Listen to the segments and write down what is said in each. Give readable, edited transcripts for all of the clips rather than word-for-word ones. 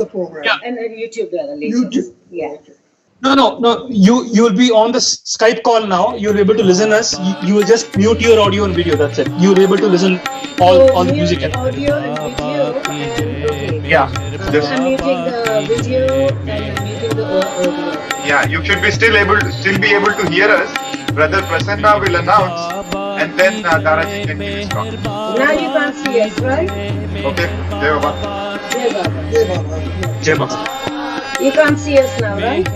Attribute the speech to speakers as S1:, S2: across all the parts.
S1: the program.
S2: Yeah.
S3: And then YouTube the latest.
S1: YouTube.
S3: Yeah.
S2: No. You will be on the Skype call now. You'll be able to listen us. You will just mute your audio and video. That's it. You'll be able to listen all the music.
S3: Mute audio and video. And okay.
S2: Yeah.
S3: So I'm muting the video and I'm muting the audio.
S4: Yeah, you should be still be able to hear us. Brother Prasanna will announce, and then Dara ji can give his talk.
S3: Now you can't see us, right?
S4: Okay, Jai Baba.
S3: Jai Baba.
S1: Jai Baba.
S2: Jai Baba.
S3: You can't see us now, right?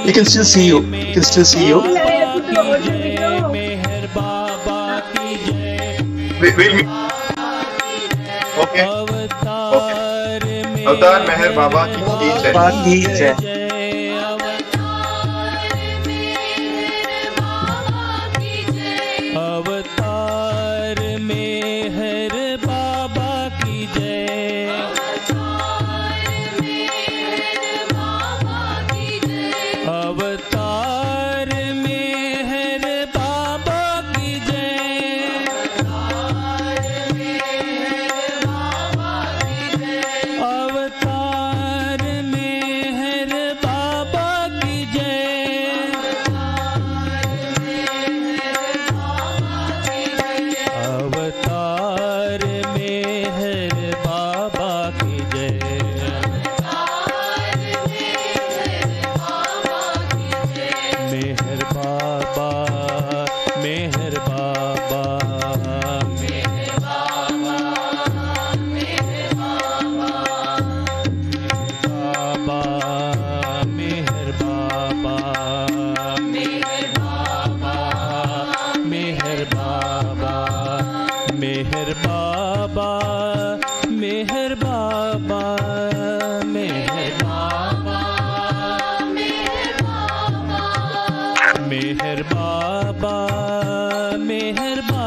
S2: You can still see you. You can still see you.
S3: Will I put the audio video?
S4: We'll meet. Okay. Avatar Meher Baba ki jai.
S2: Baki jai.
S5: अवतार मेहर बाबा की जय। अवतार मेहर बाबा की जय। अवतार मेहर बाबा की जय। अवतार मेहर बाबा की जय। मेहर बाबा मेहर बाबा मेहर बाबा मेहर बाबा मेहर बाबा मेहर बाबा मेहर बाबा मेहर बाबा मेहर बाबा मेहर बाबा मेहर बाबा मेहर बाबा।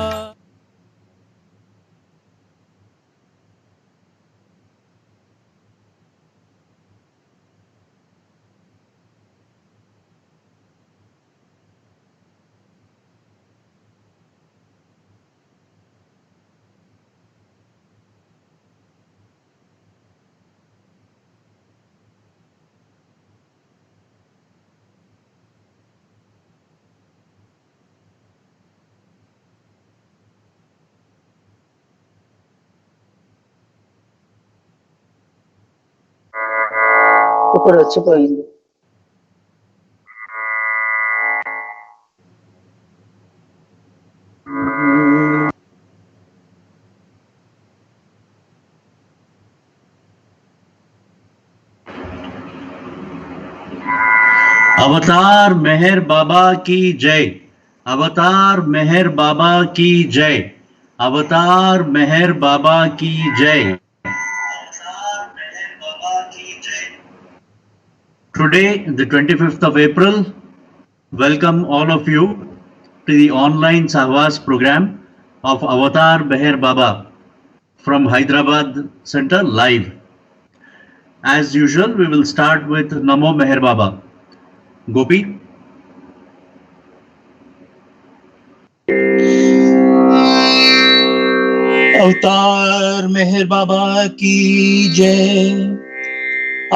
S3: ఇప్పుడు వచ్చిపోయింది.
S6: अवतार मेहर बाबा की जय। अवतार मेहर बाबा की जय। अवतार मेहर बाबा की जय। Today, the 25th of April, welcome all of you to the online sahavas program of Avatar Meher Baba from Hyderabad Center live. As usual, we will start with Namo Meher Baba. Gopi.
S2: अवतार मेहर बाबा की जय।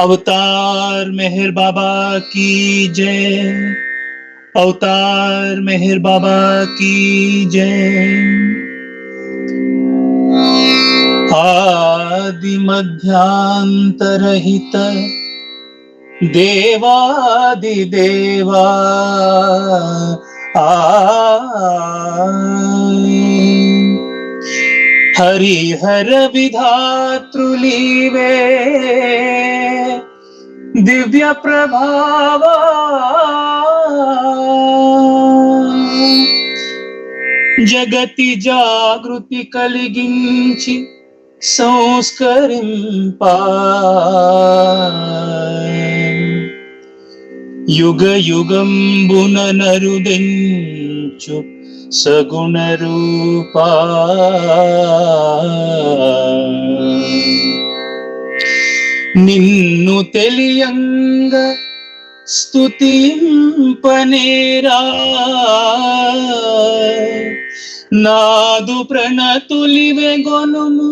S2: अवतार मेहर बाबा की जय। अवतार मेहर बाबा की जय। आदि मध्यांतरहित देवादिदेवा हरिहर विधातृलीवे दिव्य प्रभावा जगति जागृति కలిగించి సంస్కరింపా యుగ యుగంబున నరుదెంచు సగుణ రూపా నిన్ను తెలియంగ స్తుతింపనేరా నాదు ప్రణతులివెగొనుము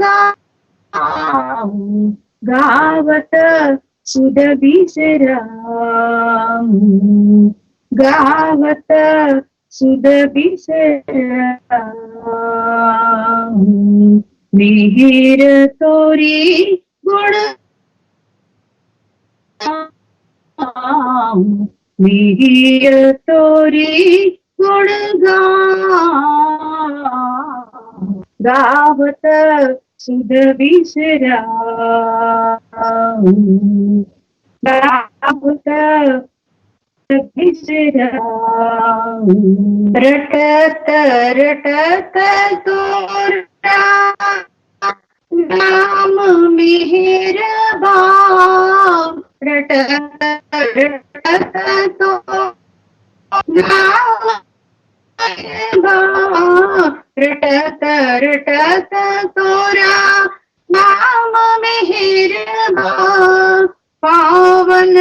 S3: गाऊं, गावत सुध बिसराऊं, गावत सुध बिसराऊं. मिहिर तोरी गुण गाऊं, मिहिर तोरी गुण गाऊं, गावत सुध बिसराऊं, गावत बिसराऊं. रटत रटत तोरा नाम मेहरबान, रटत रटत तो नाम मेहरबान, रटत रटत तोरा नाम मेहरबान. पावन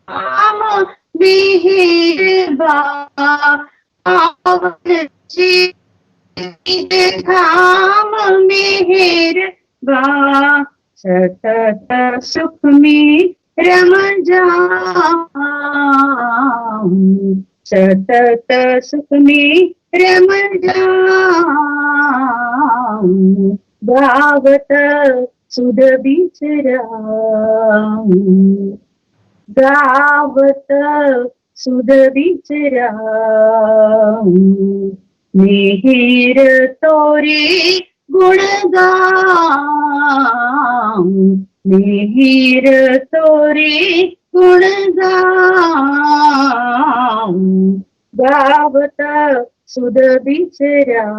S3: नाम मेहरबान, पावन धाम मेहरबान. सतत सुख में रम जाऊं, सतत सुख में रम जाऊं, गावत सुध बिसराऊं, गावत सुध बिसराऊं. मिहिर तोरी गुण गाऊं, मिहिर तोरी गुण गाऊं, गावत सुध बिसराऊं,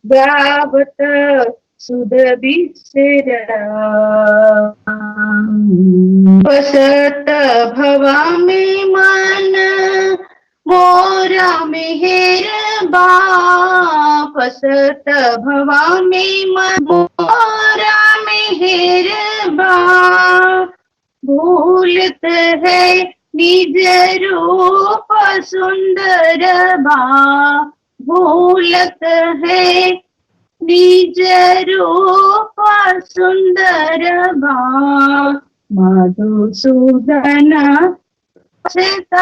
S3: गावत सुध बिसराऊं. बसत भवा में मन मोरा मेहरबान, बसत भवा में मन मोरा मेहरबान. भूलत है निज रूप सुंदर बा, भूलत है निज रूप सुंदर बा. मधुसूदन पछताऊं,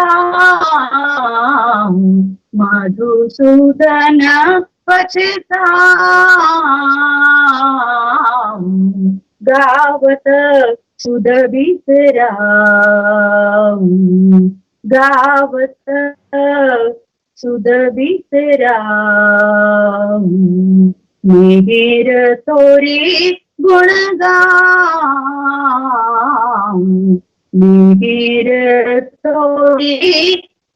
S3: मधुसूदन पछताऊं, गावत सुध बिसराऊं, गावत सुध बिसराऊं. मिहिर तोरी गुण गाऊं, मिहिर तोरी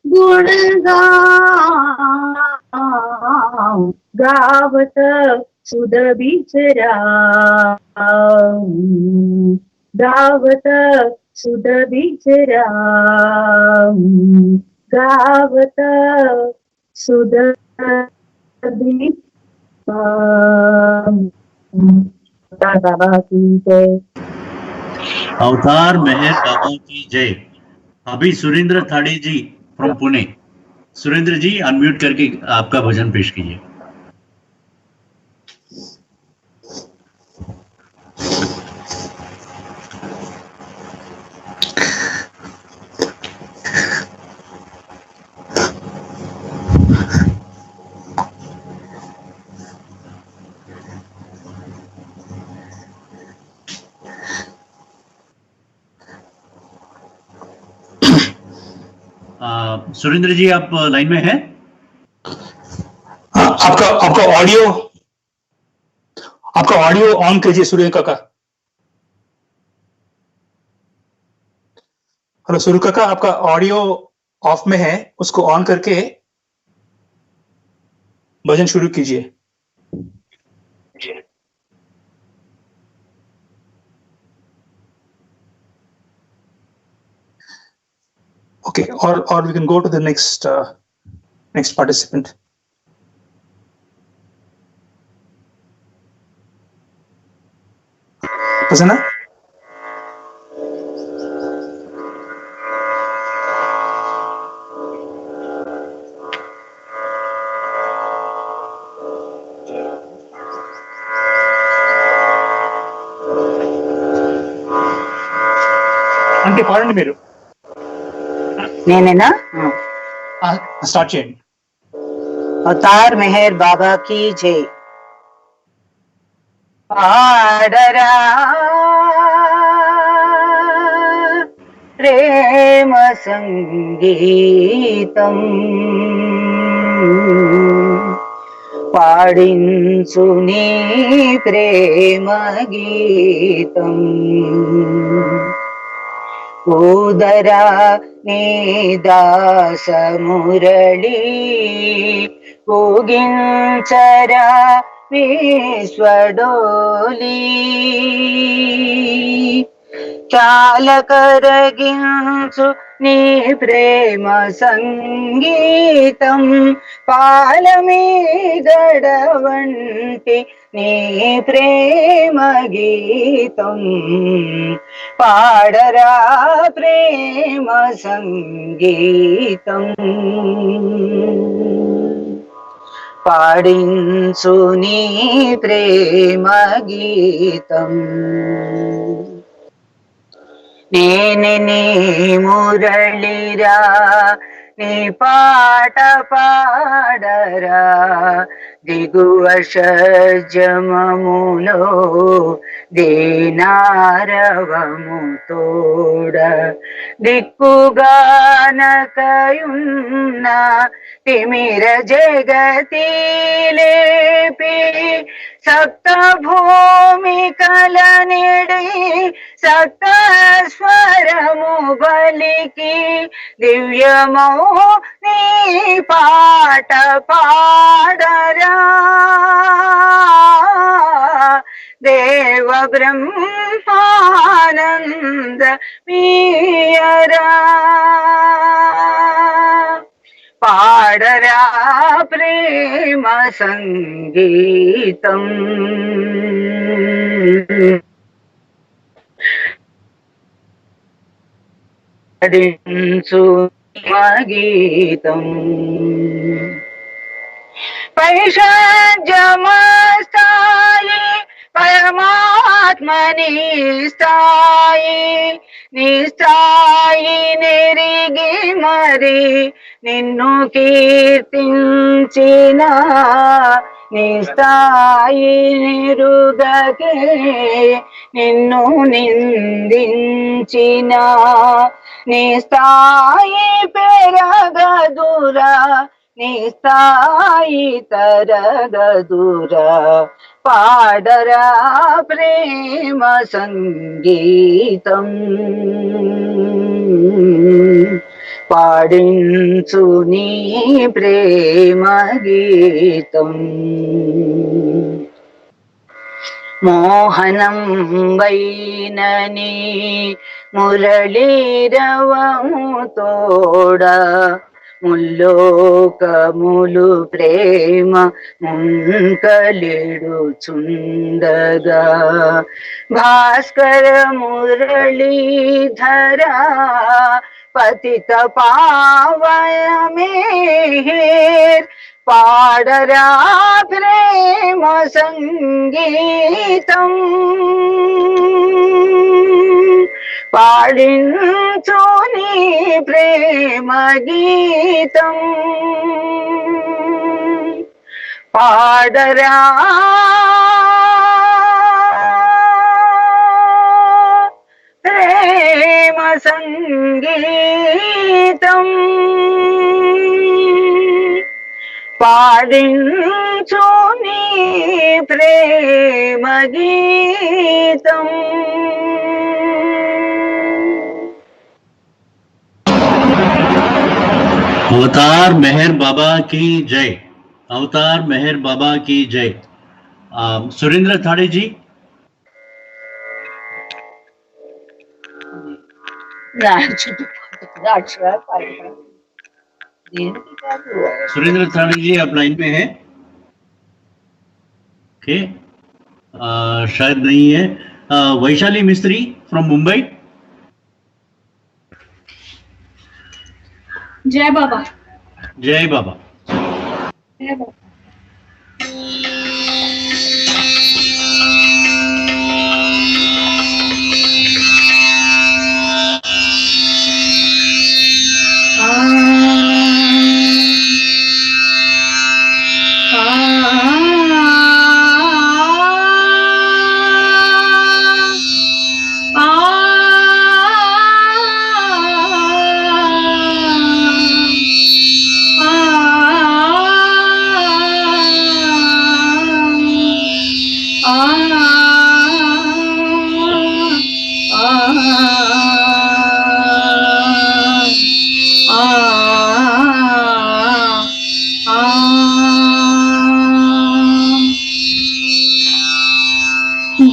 S3: गुण गाऊं, गावत सुध बिसराऊं, गावत सुध बिसराऊं, गावत सुध बिसराऊं. बाबा की जय.
S6: अवतार मेहर बाबा की जय. अभी सुरेंद्र थाड़ी जी फ्रॉम पुणे. सुरेंद्र जी अनम्यूट करके आपका भजन पेश कीजिए. सुरेंद्र जी आप लाइन में हैं?
S2: आपका ऑडियो ऑन कीजिए सूर्य काका. हेलो सूर्य काका, आपका ऑडियो ऑफ में है, उसको ऑन करके भजन शुरू कीजिए. Okay, or we can go to the next participant. Prasanna? పాడండి మీరు.
S1: నేనేనా?
S2: స్టార్ట్ చేయండి.
S1: అవతార్ మెహర్ బాబా की जय. పాడరా ప్రేమ సంగీతం, పాడించు నీ ప్రేమ గీతం. ఊదరా నీ దాస మురళి, ఊగించరా విశ్వడోలి. చాలకరగించు నీ ప్రేమ సంగీతం, పాలమీగడ వంటి నీ ప్రేమ గీతం. పాడరా ప్రేమ సంగీతం, పాడించు నీ ప్రేమ గీతం. నేనే నీ మురళిరా, నీ పాట పాడరా, దిగువ షడ్జమములో దీనారవము తోడ. దిక్కుగానకయున్న తిమిర జగతి లేపి, సప్త భూమికల నిడి సప్త స్వరము బలికి, దివ్యమౌ నీ పాట పాడరా. దేవ బ్రహ్మానంద మీయరా, పాడరా ప్రేమ సంగీతం. పాడించు గీతం. పైషాజమస్తాయి పరమాత్మని స్థాయి, నీ స్థాయి నెరిగి మరి నిన్ను కీర్తించిన, నీ స్థాయి నిరుగకే నిన్ను నిందించిన. నీ స్థాయి పెరగదురా, నీ స్థాయి తరగదురా. పాడరా ప్రేమ సంగీతం, పాడించు నీ ప్రేమ గీతం. మోహనం వైనని మురళీరవము తోడ, ముల్లోకములు ప్రేమ ముంకలిడుచుండగా. భాస్కర మురళీధరా, పతిత పావనమేర్, పాడరా ప్రేమ సంగీతం. పాడించు నీ ప్రేమ గీతం. పాడరా ప్రేమ సంగీతం. పాడించు నీ ప్రేమ గీతం.
S6: अवतार मेहर बाबा की जय. अवतार मेहर बाबा की जय. सुरेंद्र थाड़े जी. सुरेंद्र थाड़े जी आप लाइन में हैं? ओके, शायद नहीं है. वैशाली मिस्त्री फ्रॉम मुंबई.
S3: जय बाबा.
S6: जय बाबा.
S3: जय बाबा.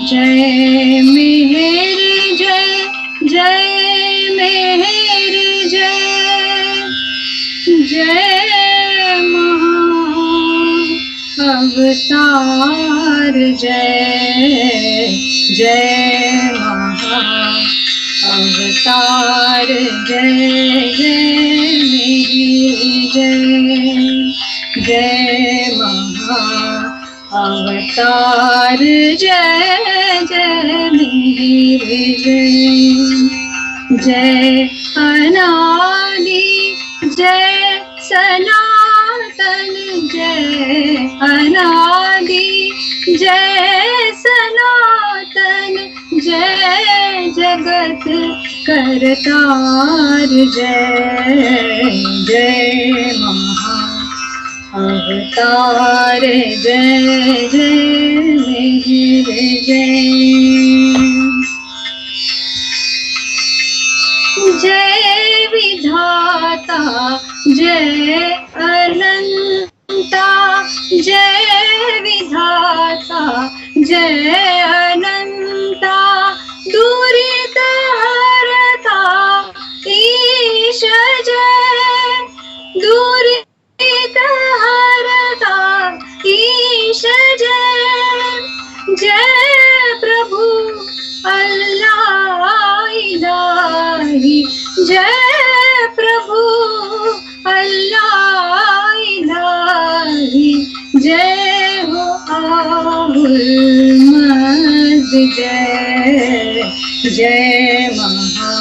S3: जय मेहर जय जय मेहर जय जय महा अवतार जय जय महा अवतार जय जय मेहर जय जय महा अवतार जय जय मेहर जय जय अनादि जय सनातन जय अनादि जय सनातन जय जगत करतार जय जय महा अवतार जय जय मेहर जय जय विधाता जय अनंता जय विधाता जय अनंता दुरित हरता ईश जय दुरित हरता ईश जय जय प्रभु अल्लाह इलाही जय प्रभु अल्लाह इलाही जय हो आहुल मद जय जय महा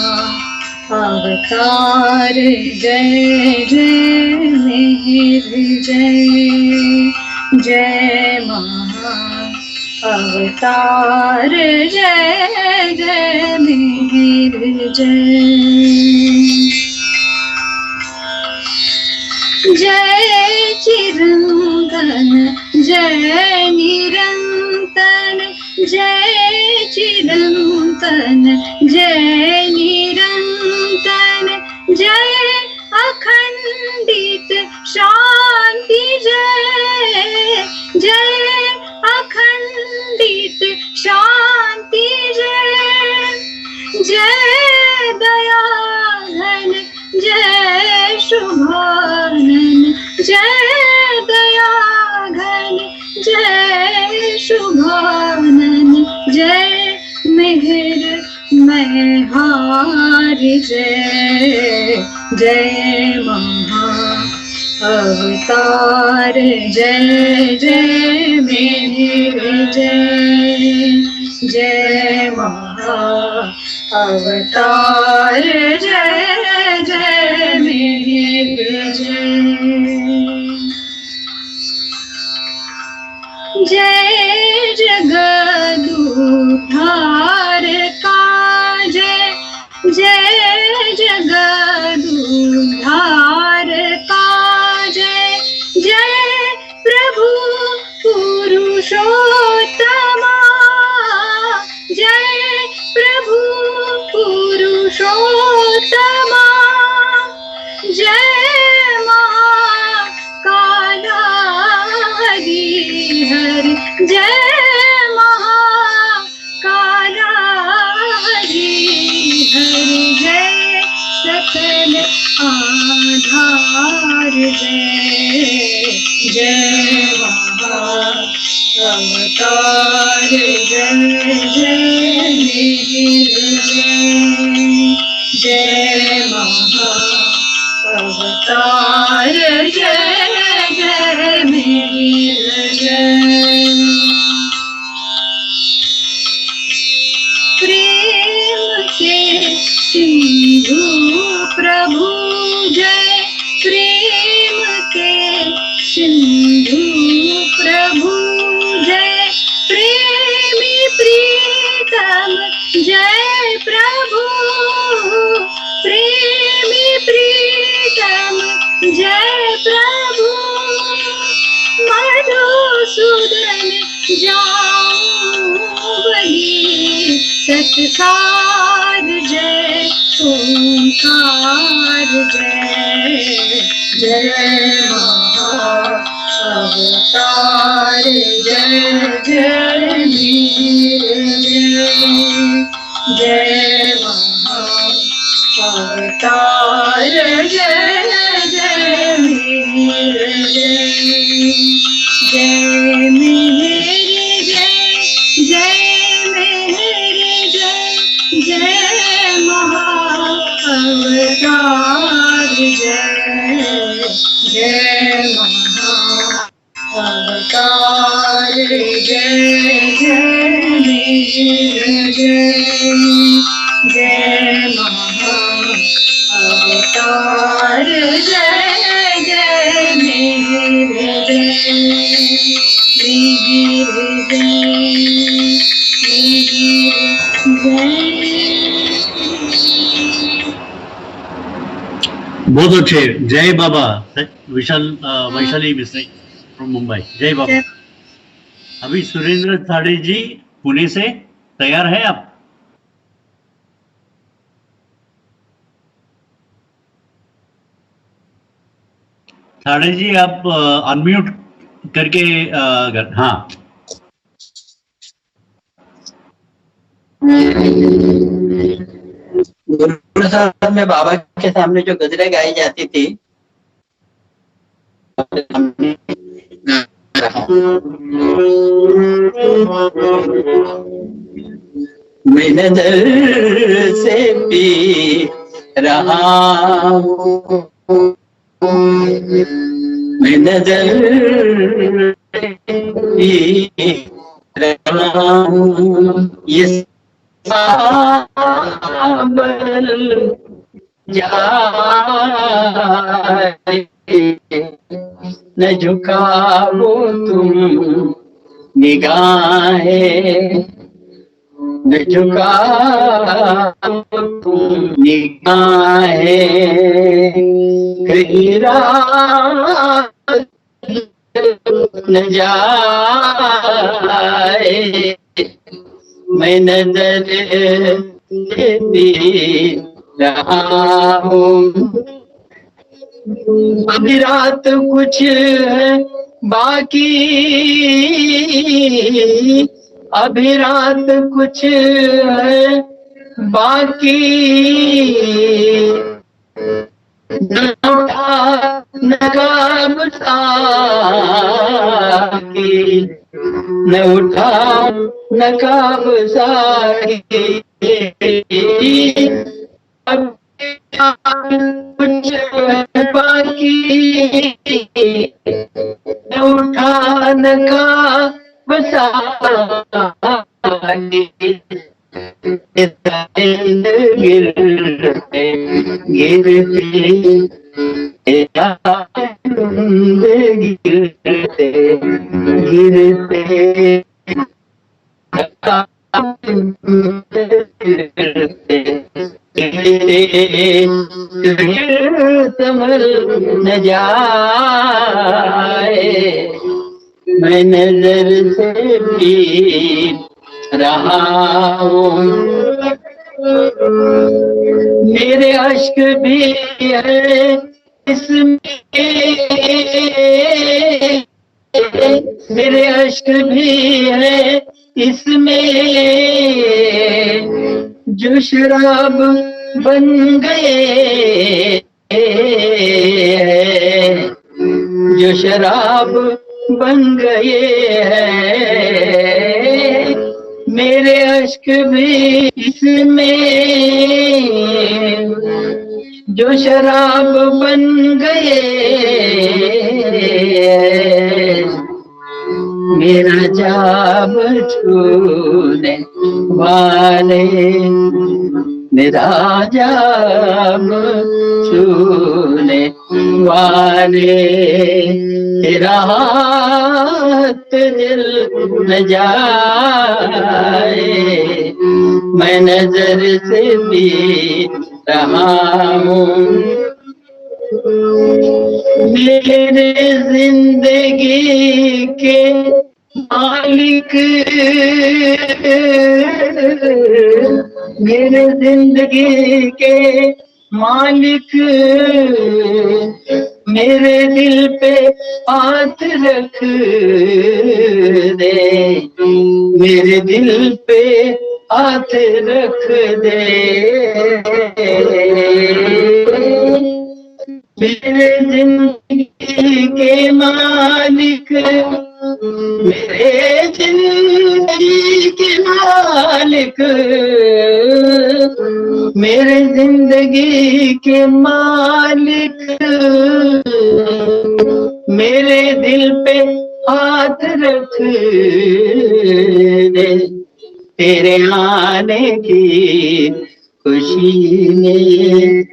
S3: अवतार जय जय मेहर जय जय महा अवतार जय जय मेहर जय जय चिरंतन जय निरंतन जय चिरंतन जय निरंतन जय अखंडित शांति जय जय अखंडित शांति जय जय दया घन जय शुभानन जय दया घन जय शुभानन जय मेहर मेहार जय जय महा अवतार जय जय मेहर जय जय महा अवतार जय जय मेहर जय जय जगदुद्धार का जय जय जगदुद्धार का जय जय प्रभु पुरुषोत्तमा जय प्रभु पुरुषोत्तमा जय महाकाला हरिहर जय महाकाला हरिहर जय सकल आधार जय जय महा अवतार जय जय मेहर जय जय महा अवतार जय जय मेहर जय प्रेम के सिंधु प्रभु जय प्रेम के सिंधु प्रभु जाऊं वही सत्कार जय ओंकार जय जय महाअवतार जय जय वीर जय जय महाअवतार जय जय वीर जय मेहर जय मेहर जय महाअवतार जय जय महाअवतार जय जय मेहर जय महाअवतार जय जय मेहर
S6: बहुत अच्छे। जय बाबा। वैशाली मिश्री फ्रॉम मुंबई। जय बाबा। अभी सुरेंद्र थाड़े जी पुणे से तैयार है आप? थाड़े जी आप अनम्यूट करके हाँ।
S7: गुरु साहब में बाबा के सामने जो गजरें गाई जाती थी, मैं नजर से पी रहा हूँ, मैं नजर पी रहा हूँ, ये सावन जाए न झुकाओ तुम निगाहें, न झुकाओ तुम निगाहें, कहीं रात न जाए, मैं नजर देती रहा हूँ। अभी रात कुछ है बाकी, अभी रात कुछ है बाकी, न उठा नकाब साकी, न उठा नकाब साकी, अब कुछ बाकी, न उठा नकाब साकी, गिरते गिरते गिरते गिरते संभल न जाए, मैं नजर से भी रहा हूँ। मेरे अश्क भी है इसमें, मेरे अश्क भी है इसमें, जो शराब बन गए, जो शराब बन गए हैं, मेरे अश्क भी इसमें, जो शराब बन गए, मेरा जाब छूने वाले, मेरा जाब छूने वाले, तेरा हाथ दिल न जाए, मैं नजर से भी रहा हूँ। मेरे जिंदगी के मालिक मेरे जिंदगी के मालिक मेरे दिल पे हाथ रख दे, मेरे दिल पे हाथ रख दे, मेरे जिंदगी के मालिक, मेरे जिंदगी के मालिक, मेरे जिंदगी के मालिक, मेरे दिल पे हाथ रख दे, तेरे आने की खुशी में,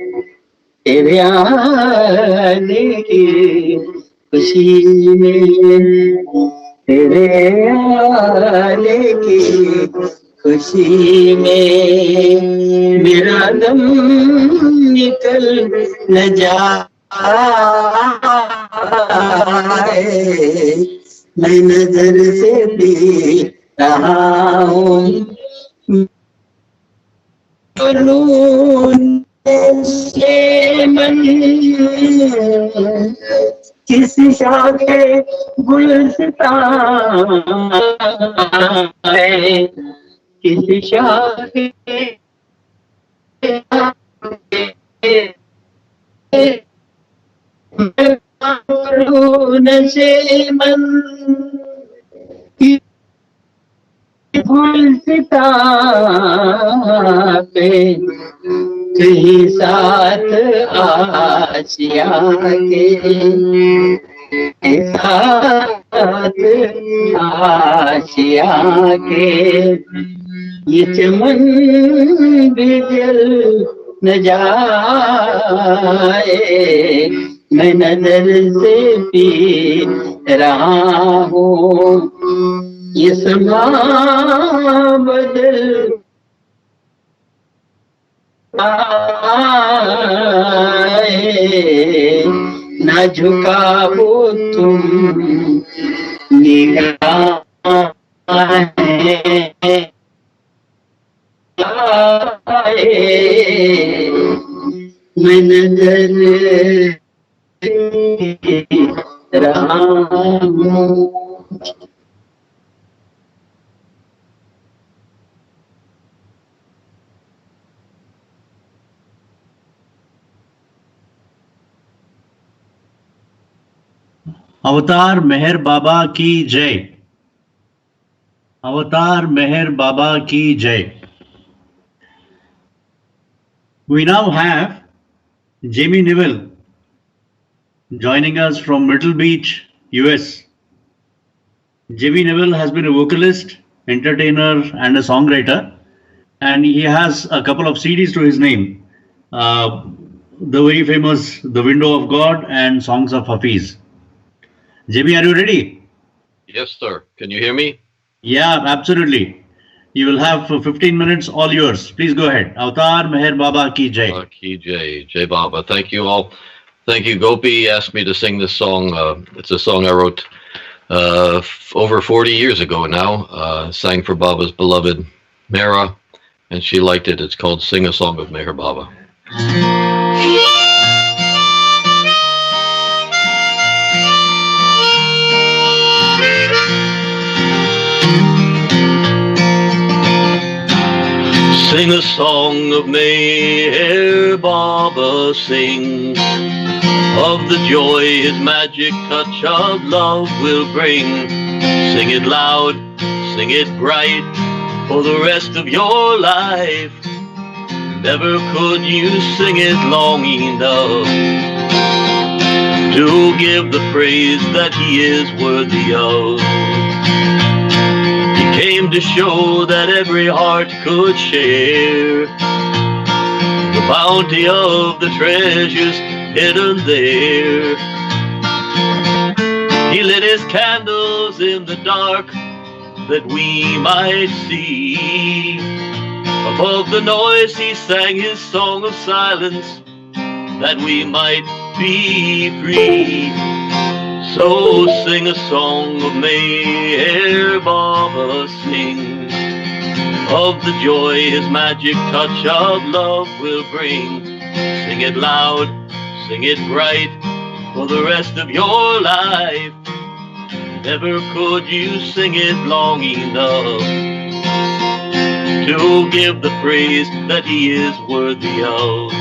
S7: तेरे आने की खुशी में, तेरे आने की खुशी में मेरा दम निकल न जाए, मैं नजर से भी रहा हूँ से मन, किस शाखे गुलस्तां है, किस शाखे से मन, गुलस्तां पे कहीं साथ आशिया के, साथ आशिया के, ये चमन भी जल न जाए, मैं नजर से पी रहा हूँ, ये समा बदल ना झुकाओ तुम निगाहें, मैं नजर रहा हूँ।
S6: अवतार मेहर बाबा की जय, अवतार मेहर बाबा की जय। We now have Jamie Newell joining us from Myrtle Beach, US. Jamie Newell has been a vocalist, entertainer, and a songwriter, and he has a couple of CDs to his name. The very famous The Window of God and Songs of Hafiz. Jamie, are you ready?
S8: Yes, sir. Can you hear me?
S6: Yeah, absolutely. You will have 15 minutes, all yours. Please go ahead. Avatar Meher Baba ki jai.
S8: Ki jai. Jai Baba. Thank you all. Thank you. Gopi asked me to sing this song. It's a song I wrote over 40 years ago now. Sang for Baba's beloved Mera, and she liked it. It's called Sing a Song of Meher Baba. Sing a song of Meher Baba, sing of the joy his magic touch of love will bring. Sing it loud, sing it bright for the rest of your life. Never could you sing it long enough to give the praise that he is worthy of. Came to show that every heart could share the bounty of the treasures hidden there. He lit his candles in the dark that we might see. Above the noise he sang his song of silence that we might be free. So sing a song of Meher Baba, sing of the joy his magic touch of love will bring. Sing it loud, sing it bright, for the rest of your life. Never could you sing it long enough to give the praise that he is worthy of.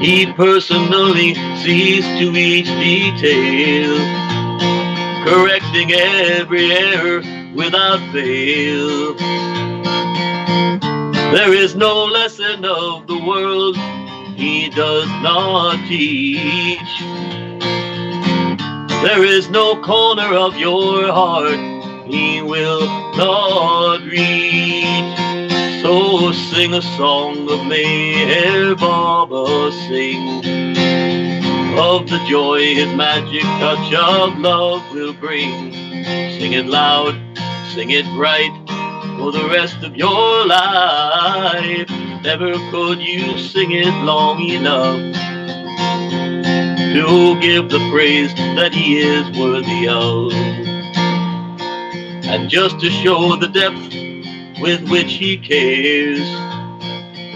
S8: He personally sees to each detail, correcting every error without fail. There is no lesson of the world he does not teach. There is no corner of your heart he will not reach. So sing a song of Meher Baba, sing of the joy his magic touch of love will bring. Sing it loud, sing it bright, for the rest of your life. Never could you sing it long enough to give the praise that he is worthy of. And just to show the depth with which he cares,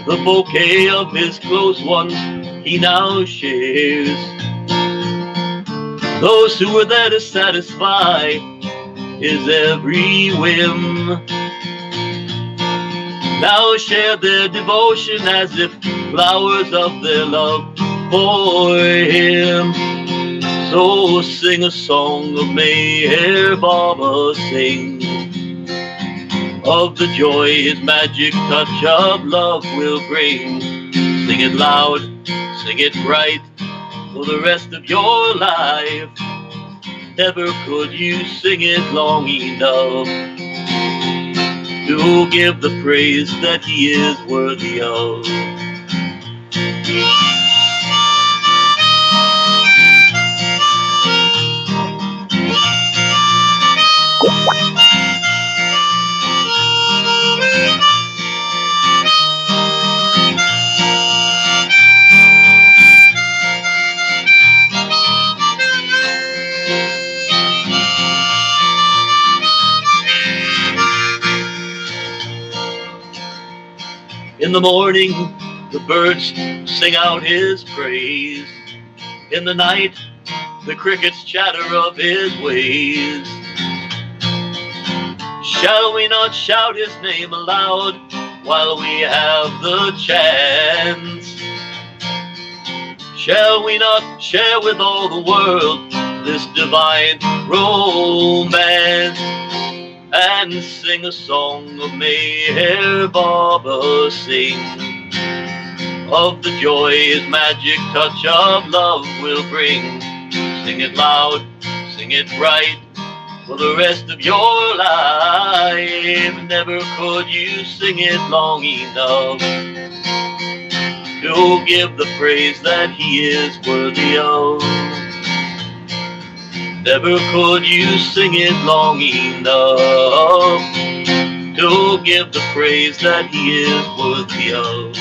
S8: the bouquet of his close ones he now shares. Those who were there to satisfy his every whim now share their devotion as if flowers of their love for him. So sing a song of Meher Baba, sing of the joy his magic touch of love will bring. Sing it loud, sing it bright, for the rest of your life. Never could you sing it long enough to give the praise that he is worthy of. In the morning, the birds sing out his praise. In the night, the crickets chatter of his ways. Shall we not shout his name aloud while we have the chance? Shall we not share with all the world this divine romance? And sing a song of Meher Baba, sing of the joy his magic touch of love will bring. Sing it loud, sing it bright, for the rest of your life. Never could you sing it long enough to give the praise that he is worthy of. Never could you sing it long enough to give the praise that he is worthy of.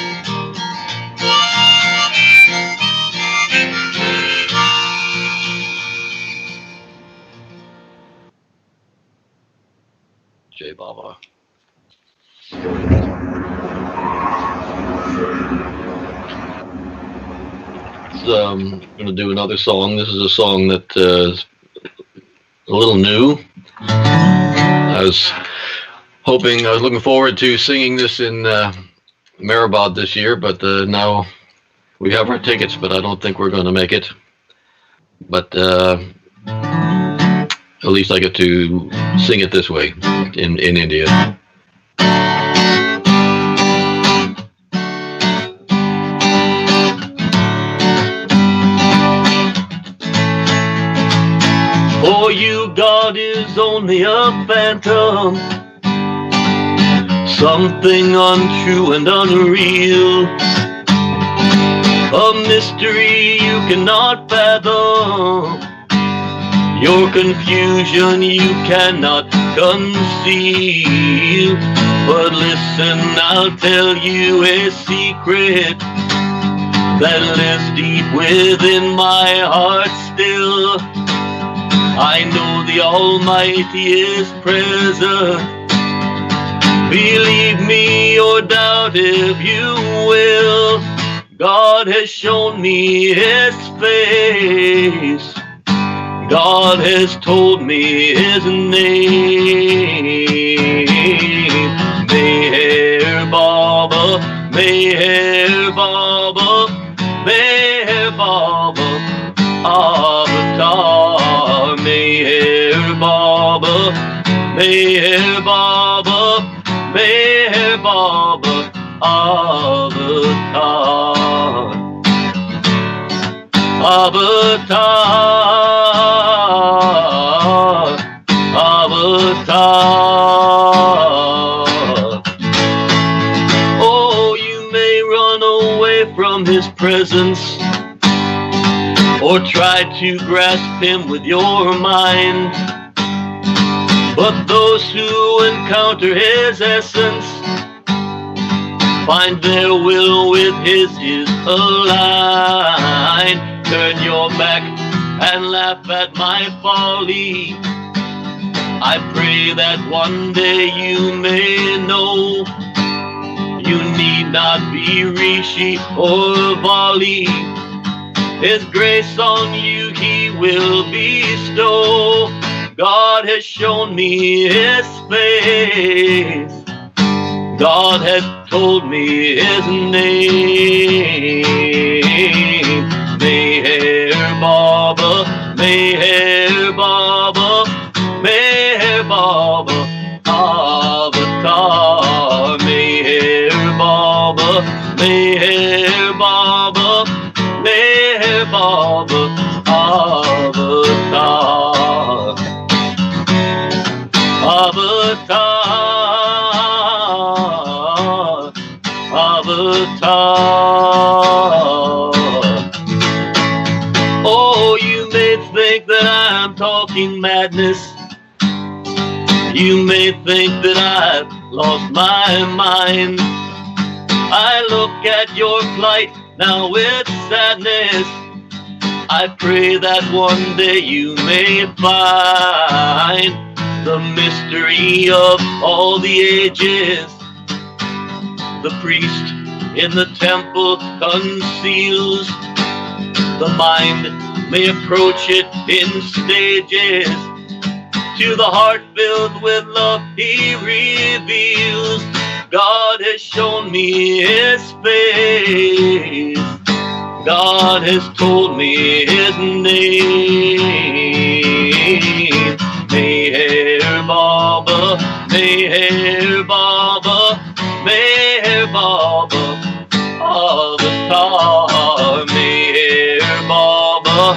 S8: Jai Baba. I'm going to do another song. This is a song that is a little new. I was looking forward to singing this in Meherabad this year, but now we have our tickets, but I don't think we're going to make it. But at least I get to sing it this way in India. For you, God is only a phantom, something untrue and unreal, a mystery you cannot fathom, your confusion you cannot conceal. But listen, I'll tell you a secret, that lives deep within my heart still. I know the Almighty is present. Believe me or doubt if you will. God has shown me His face. God has told me His name. Meher Baba, Meher Baba, Meher Baba, Avatar. Meher Baba, Meher Baba, Meher Baba, Avatar. Avatar, Avatar. Oh, you may run away from His presence or try to grasp Him with your mind, but those who encounter His essence find their will with His is aligned. Turn your back and laugh at my folly. I pray that one day you may know you need not be Rishi or Bali. His grace on you He will bestow. God has shown me His face. God has told me His name. Meher Baba, Meher Baba, Meher Baba, Avatar. Meher Baba, Meher Baba, Meher Baba, Avatar. Avatar, Avatar. Oh, you may think that I'm talking madness. You may think that I've lost my mind. I look at your plight now with sadness. I pray that one day you may find the mystery of all the ages. The priest in the temple conceals. The mind may approach it in stages. To the heart filled with love He reveals. God has shown me His face. God has told me His name. Meher Baba, Meher Baba, Meher Baba, Avatar. Meher Baba,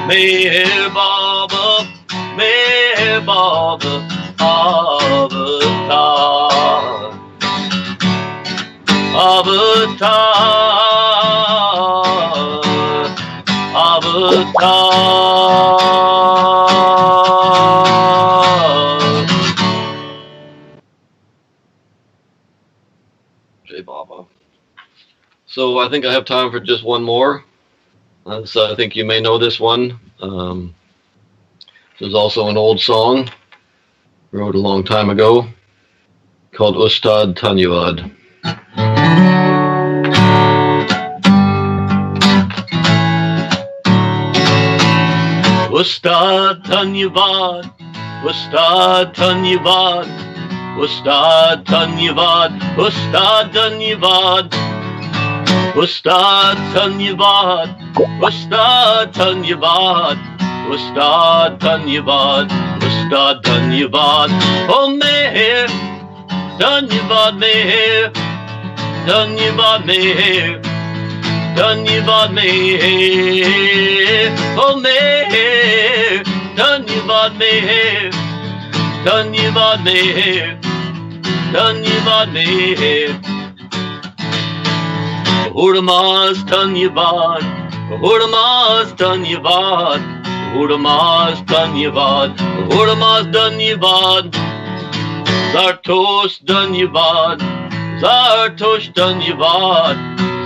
S8: Meher Baba, Meher Baba, Avatar. Avatar, Avatar. Jai Baba. So I think I have time for just one more. So I think you may know this one. This is also an old song, wrote a long time ago, called Ustad Tanyavad. Ustad Tanyavad, Ustad Tanyavad, Ustad Tanyavad, Ustad Tanyavad, Ustad Tanyavad, Ustad Tanyavad, Ustad Tanyavad, Ustad Tanyavad. Oh Meher, Tanyavad Meher, Tanyavad Meher, Tanyavad Meher. Oh Meher, Tanyavad Meher, Tanyavad Meher, Tanyavad Meher. Hurmaz Tanyavad, Hurmaz Tanyavad, Hurmaz Tanyavad, Hurmaz Tanyavad. Zartosh Tanyavad, Zartosh Tanyavad,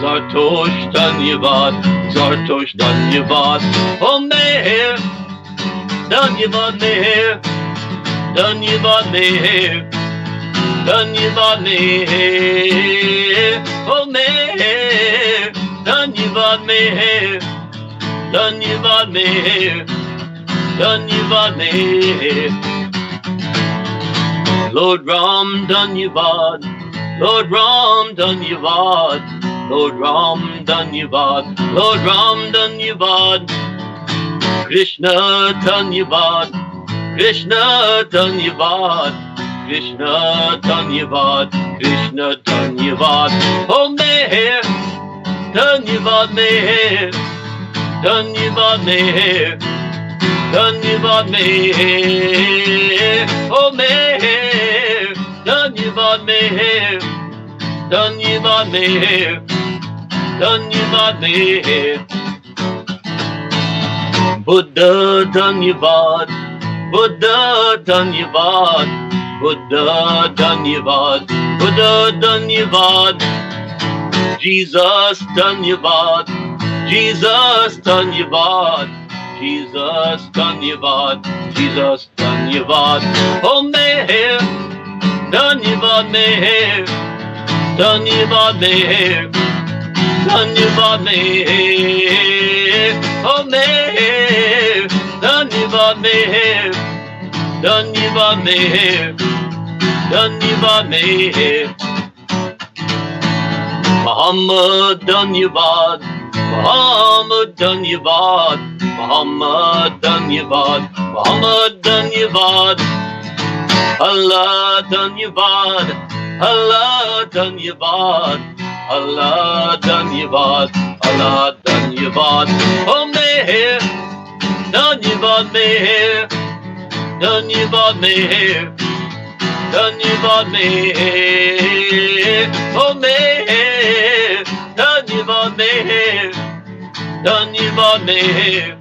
S8: Zartosh Dhanyavad, Zartosh Dhanyavad, oh Meher, Dhanyavad Meher, Dhanyavad Meher, Dhanyavad Meher, oh Meher, Dhanyavad Meher, Dhanyavad Meher, Dhanyavad Meher. Lord Ram Dhanyavad, Lord Ram Dhanyavad, Lord Ram Dhanyavad, Lord Ram Dhanyavad, Krishna Dhanyavad, Krishna Dhanyavad, Krishna Dhanyavad, Krishna Dhanyavad, oh Meher, Dhanyavad Meher, Dhanyavad Meher, Dhanyavad Meher, oh Meher, Dhanyavad Meher, Dhanyavad Meher, Dhanyavad Meher. Buddha Dhanyavad, Buddha Dhanyavad, Buddha Dhanyavad, Buddha Dhanyavad, Jesus Dhanyavad, Jesus Dhanyavad, Jesus Dhanyavad, Jesus Dhanyavad, oh Meher, Dhanyavad Meher, Dhanyavad Meher, Dhanyavad Meher, oh Meher, Dhanyavad Meher, Dhanyavad Meher, Dhanyavad Meher. Muhammad Dhanyavad, Muhammad Dhanyavad, Muhammad Dhanyavad, Muhammad Dhanyavad, Allah Dhanyavad, Allah Dhanyavad, Allah Dhanyavad, Allah Dhanyavad, oh Meher, Dhanyavad Meher, Dhanyavad Meher, Dhanyavad Meher, oh Meher, Dhanyavad Meher, Dhanyavad Meher,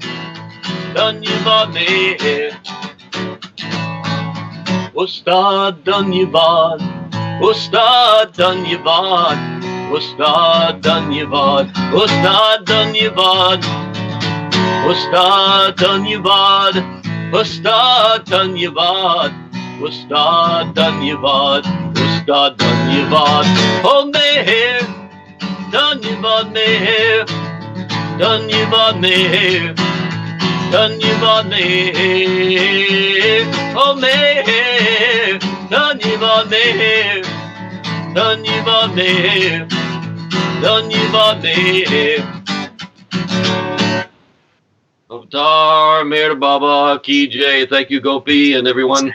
S8: Dhanyavad Meher. Ustad Dhanyavad, Ustad Dhanyavad, Ustad Dhanyavad, Ustad Dhanyavad, Ustad Dhanyavad, Ustad Dhanyavad, Ustad Dhanyavad, Ustad Dhanyavad, oh Meher, Dhanyavad Meher, Dhanyavad Meher, Dhanyavad Meher, oh Meher, Dhanyavad Meher, Dhanyavad Meher, Dhanyavad Meher. Avatar Meher Baba Ki Jai. Thank you, Gopi, and everyone.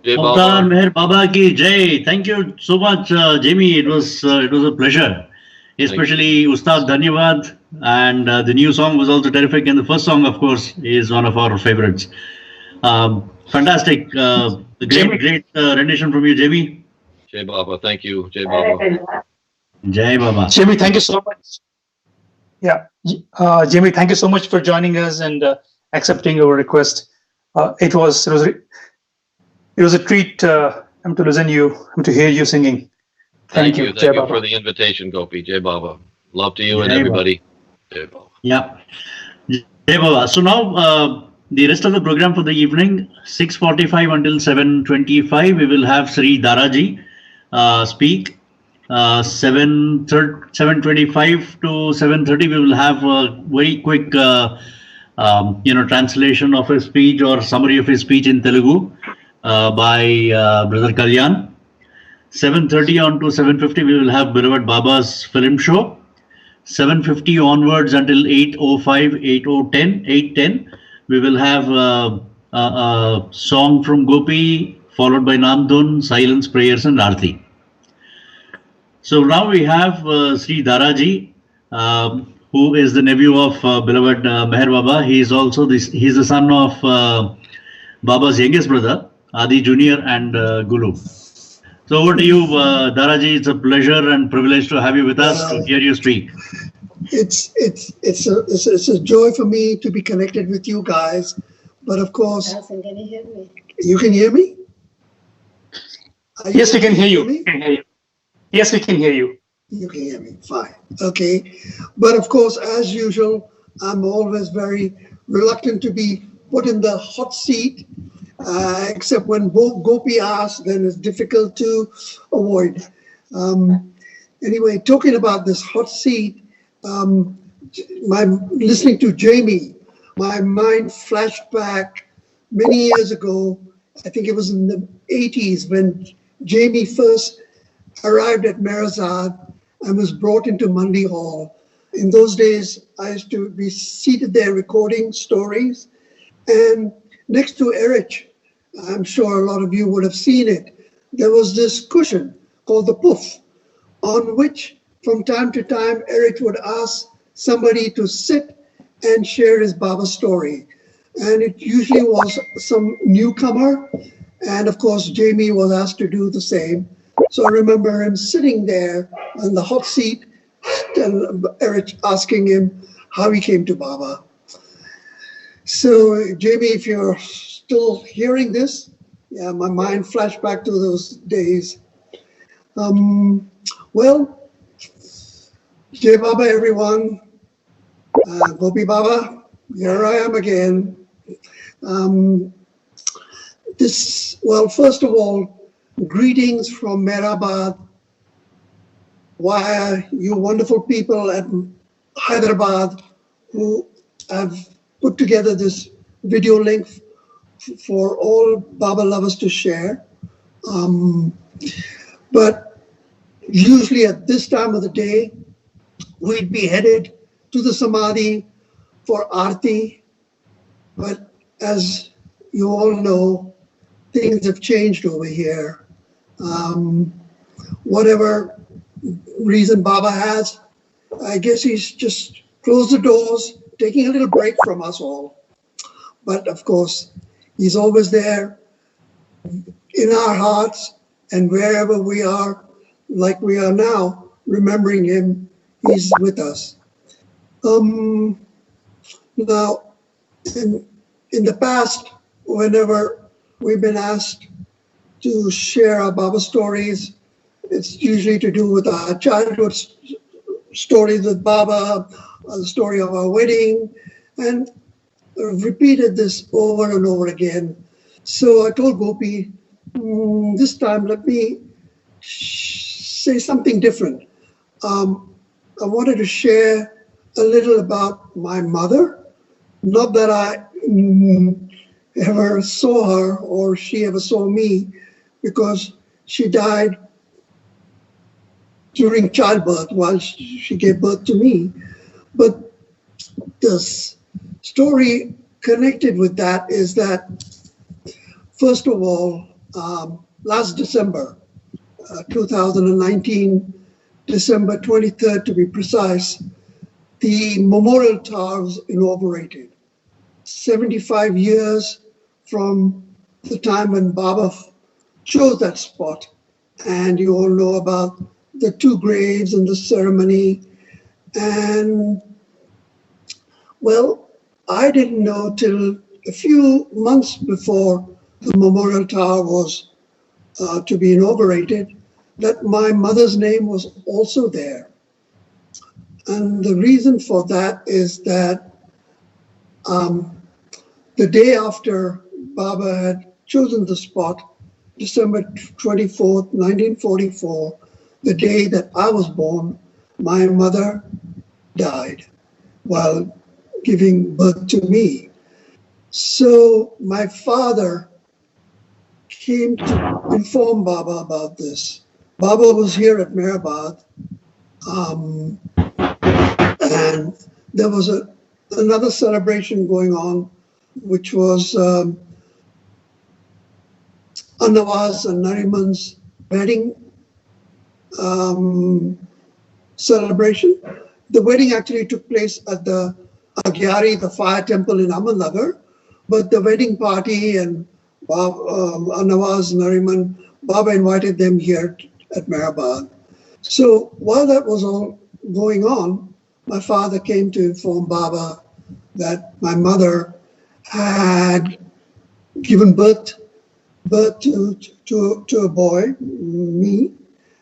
S8: Jai
S6: Avatar
S8: Baba.
S6: Meher Baba Ki Jai. Thank you so much, Jamie. It was a pleasure. Especially Ustad Dhanyavad, and the new song was also terrific. And the first song, of course, is one of our favorites. Fantastic, great rendition from you, Jamie.
S8: Jai Baba. Thank you, Jai Baba.
S6: Jai Baba.
S9: Jamie, thank you so much. Yeah, Jamie, thank you so much for joining us and accepting our request. It was a treat to listen to hear you singing.
S8: Thank you for the invitation, Gopi. Jai Baba. Love to you and everybody. Jai Baba.
S6: Yeah. Jai Baba. So now the rest of the program for the evening, 6:45 until 7:25, we will have Sri Daraji speak. 7:25 to 7:30, we will have a very quick translation of his speech or summary of his speech in Telugu by Brother Kalyan. 7:30 on to 7:50, we will have Meherabad Baba's film show. 7:50 onwards until 8:05, 8:10, we will have a song from Gopi, followed by Naam, Dhun, silence, prayers, and Arti. So now we have Sri Daraji, who is the nephew of beloved Meher Baba. He is also he's the son of Baba's youngest brother, Adi Junior and Gulu. So over to you, Daraji. It's a pleasure and privilege to have you with us to hear you speak.
S10: It's a joy for me to be connected with you guys, but of course,
S3: Alison, can you hear me?
S10: You can hear me?
S9: Yes, we can hear you. Yes, we can hear you.
S10: You can hear me, fine. Okay. But of course, as usual, I'm always very reluctant to be put in the hot seat, except when Gopi asks, then it's difficult to avoid. Anyway, talking about this hot seat, listening to Jamie, my mind flashed back many years ago. I think it was in the 80s when Jamie first arrived at Meherabad and was brought into Mandi Hall. In those days, I used to be seated there recording stories. And next to Erich, I'm sure a lot of you would have seen it, there was this cushion called the puff, on which from time to time, Erich would ask somebody to sit and share his Baba story. And it usually was some newcomer. And of course, Jamie was asked to do the same. So I remember him sitting there on the hot seat and Erich asking him how he came to Baba. So Jamie, if you're still hearing this, yeah, my mind flashed back to those days. Well, Jai Baba, everyone. Gopi Baba, here I am again. First of all, greetings from Meherabad via you wonderful people at Hyderabad who have put together this video link for all Baba lovers to share. But usually at this time of the day, we'd be headed to the Samadhi for Arti. But as you all know, things have changed over here. Whatever reason Baba has, I guess he's just closed the doors, taking a little break from us all. But of course, he's always there in our hearts, and wherever we are, like we are now, remembering him, he's with us. Now, in the past, whenever we've been asked to share our Baba stories, it's usually to do with our childhood stories with Baba, the story of our wedding, and I've repeated this over and over again. So I told Gopi, this time let me say something different. I wanted to share a little about my mother. Not that I ever saw her or she ever saw me, because she died during childbirth while she gave birth to me. But the story connected with that is that, first of all, last December, 2019, December 23rd to be precise, the Memorial Tower was inaugurated. 75 years from the time when Baba chose that spot. And you all know about the two graves and the ceremony. And, well, I didn't know till a few months before the Memorial Tower was to be inaugurated that my mother's name was also there. And the reason for that is that the day after Baba had chosen the spot, December 24th, 1944, the day that I was born, my mother died while giving birth to me. So my father came to inform Baba about this. Baba was here at Meherabad, and there was another celebration going on, which was Annavas and Nariman's wedding celebration. The wedding actually took place at the Agyari, the fire temple in Ahmednagar, but the wedding party and Annavas, Nariman, Baba invited them here at Meherabad. So while that was all going on, my father came to inform Baba that my mother had given birth to a boy, me,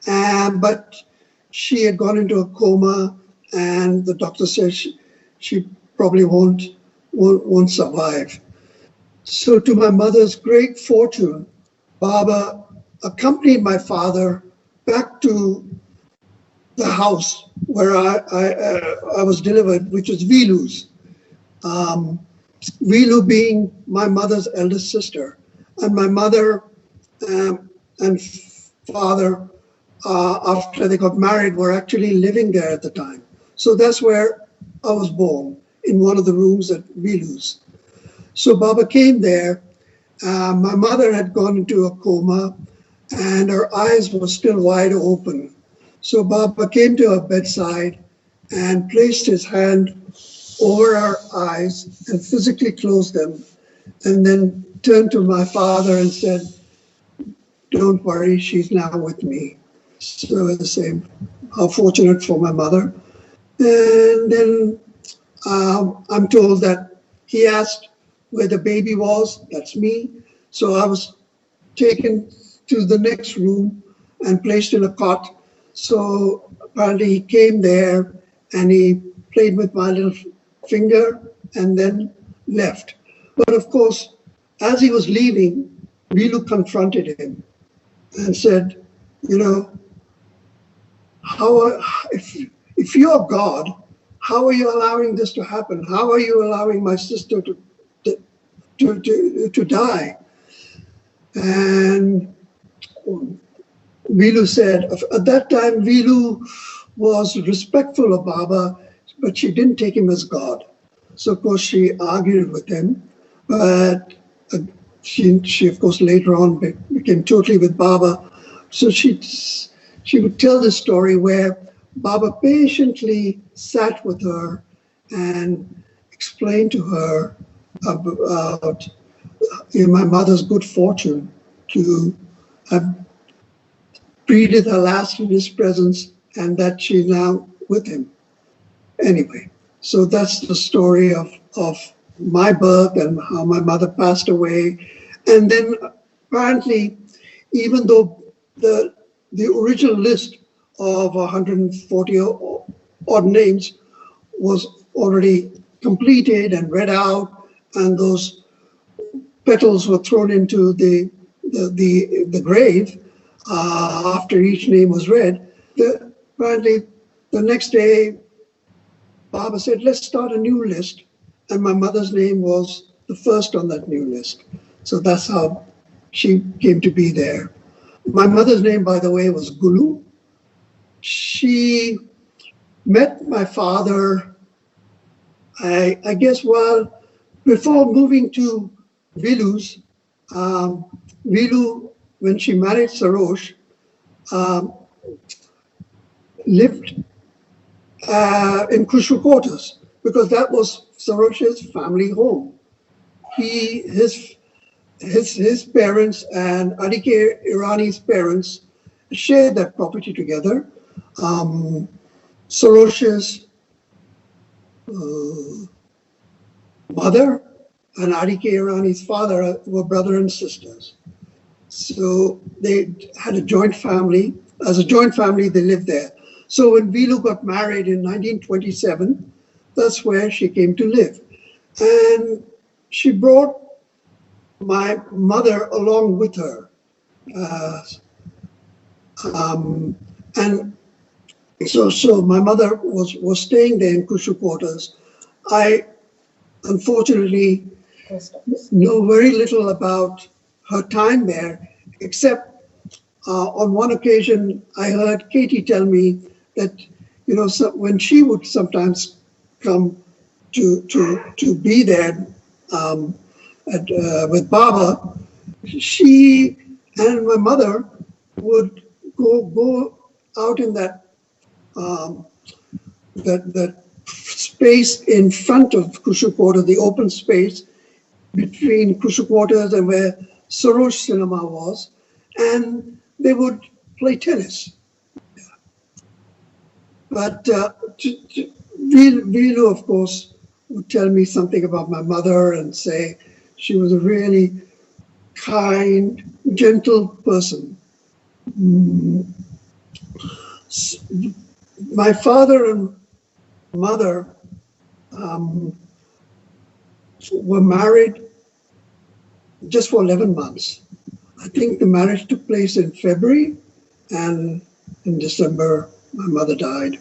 S10: but she had gone into a coma, and the doctor said she probably won't survive. So to my mother's great fortune, Baba accompanied my father back to the house where I was delivered, which was Vilu's. Vilu being my mother's eldest sister, and my mother and father, after they got married, were actually living there at the time. So that's where I was born, in one of the rooms at Vilu's. So Baba came there. My mother had gone into a coma, and her eyes were still wide open. So Baba came to her bedside and placed his hand over her eyes and physically closed them, and then turned to my father and said, "Don't worry, she's now with me." So the same, how fortunate for my mother. And then I'm told that he asked where the baby was. That's me. So I was taken to the next room and placed in a cot. So apparently he came there and he played with my little finger and then left. But of course, as he was leaving, Vilu confronted him and said, "You know, if you're God, how are you allowing this to happen? How are you allowing my sister to die?" And Vilu said, at that time, Vilu was respectful of Baba, but she didn't take him as God. So, of course, she argued with him, but she of course, later on became totally with Baba. So she would tell the story where Baba patiently sat with her and explained to her about my mother's good fortune to have breathed her last in his presence, and that she's now with him. Anyway, so that's the story of my birth and how my mother passed away. And then apparently, even though the original list of 140 odd names was already completed and read out, and those petals were thrown into the grave after each name was read, apparently the next day, Baba said, "Let's start a new list." And my mother's name was the first on that new list. So that's how she came to be there. My mother's name, by the way, was Gulu. She met my father, I guess, before moving to Vilu's. Vilu, when she married Sarosh, lived in Khushru quarters, because that was Sarosh's family home. His parents and Adike Irani's parents shared that property together. Sarosh's mother and Adike Irani's father were brother and sisters. So they had a joint family. As a joint family, they lived there. So when Vilu got married in 1927, that's where she came to live. And she brought my mother along with her. And so my mother was staying there in Khushru quarters. I unfortunately know very little about her time there, except on one occasion I heard Katie tell me that, when she would sometimes come to be there with Baba, she and my mother would go out in that space in front of Khushru quarters, the open space between Khushru quarters and where Sarosh Cinema was, and they would play tennis. But Vilu, of course, would tell me something about my mother and say she was a really kind, gentle person. My father and mother were married just for 11 months. I think the marriage took place in February, and in December, my mother died.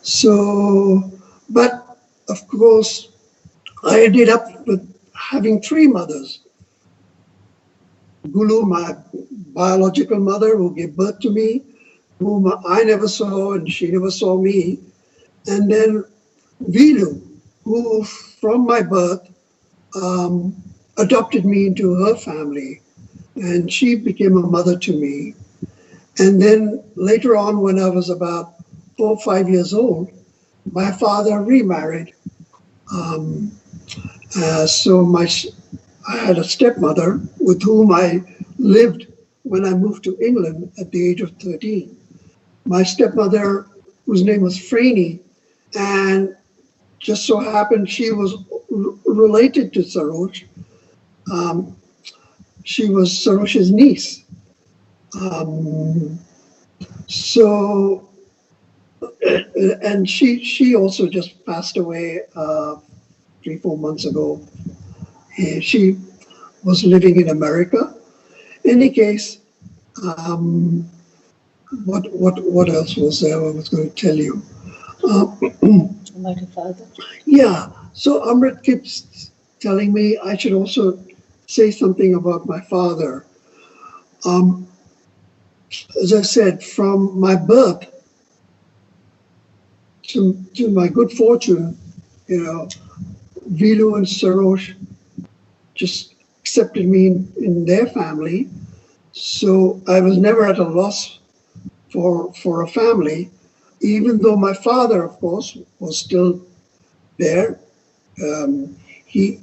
S10: So, but of course, I ended up with having three mothers. Gulu, my biological mother, who gave birth to me, whom I never saw and she never saw me. And then Vilu, who from my birth adopted me into her family. And she became a mother to me. And then later on, when I was about 4 or 5 years old, my father remarried. So I had a stepmother with whom I lived when I moved to England at the age of 13. My stepmother, whose name was Franny, and just so happened she was related to Sarosh. She was Sarosh's niece. And she also just passed away 3-4 months ago. She was living in America. In any case, what else was there I was going to tell you?
S1: About your father.
S10: Yeah, so Amrit keeps telling me I should also say something about my father. As I said, from my birth to my good fortune, Vilu and Sarosh just accepted me in their family. So I was never at a loss for a family, even though my father, of course, was still there. He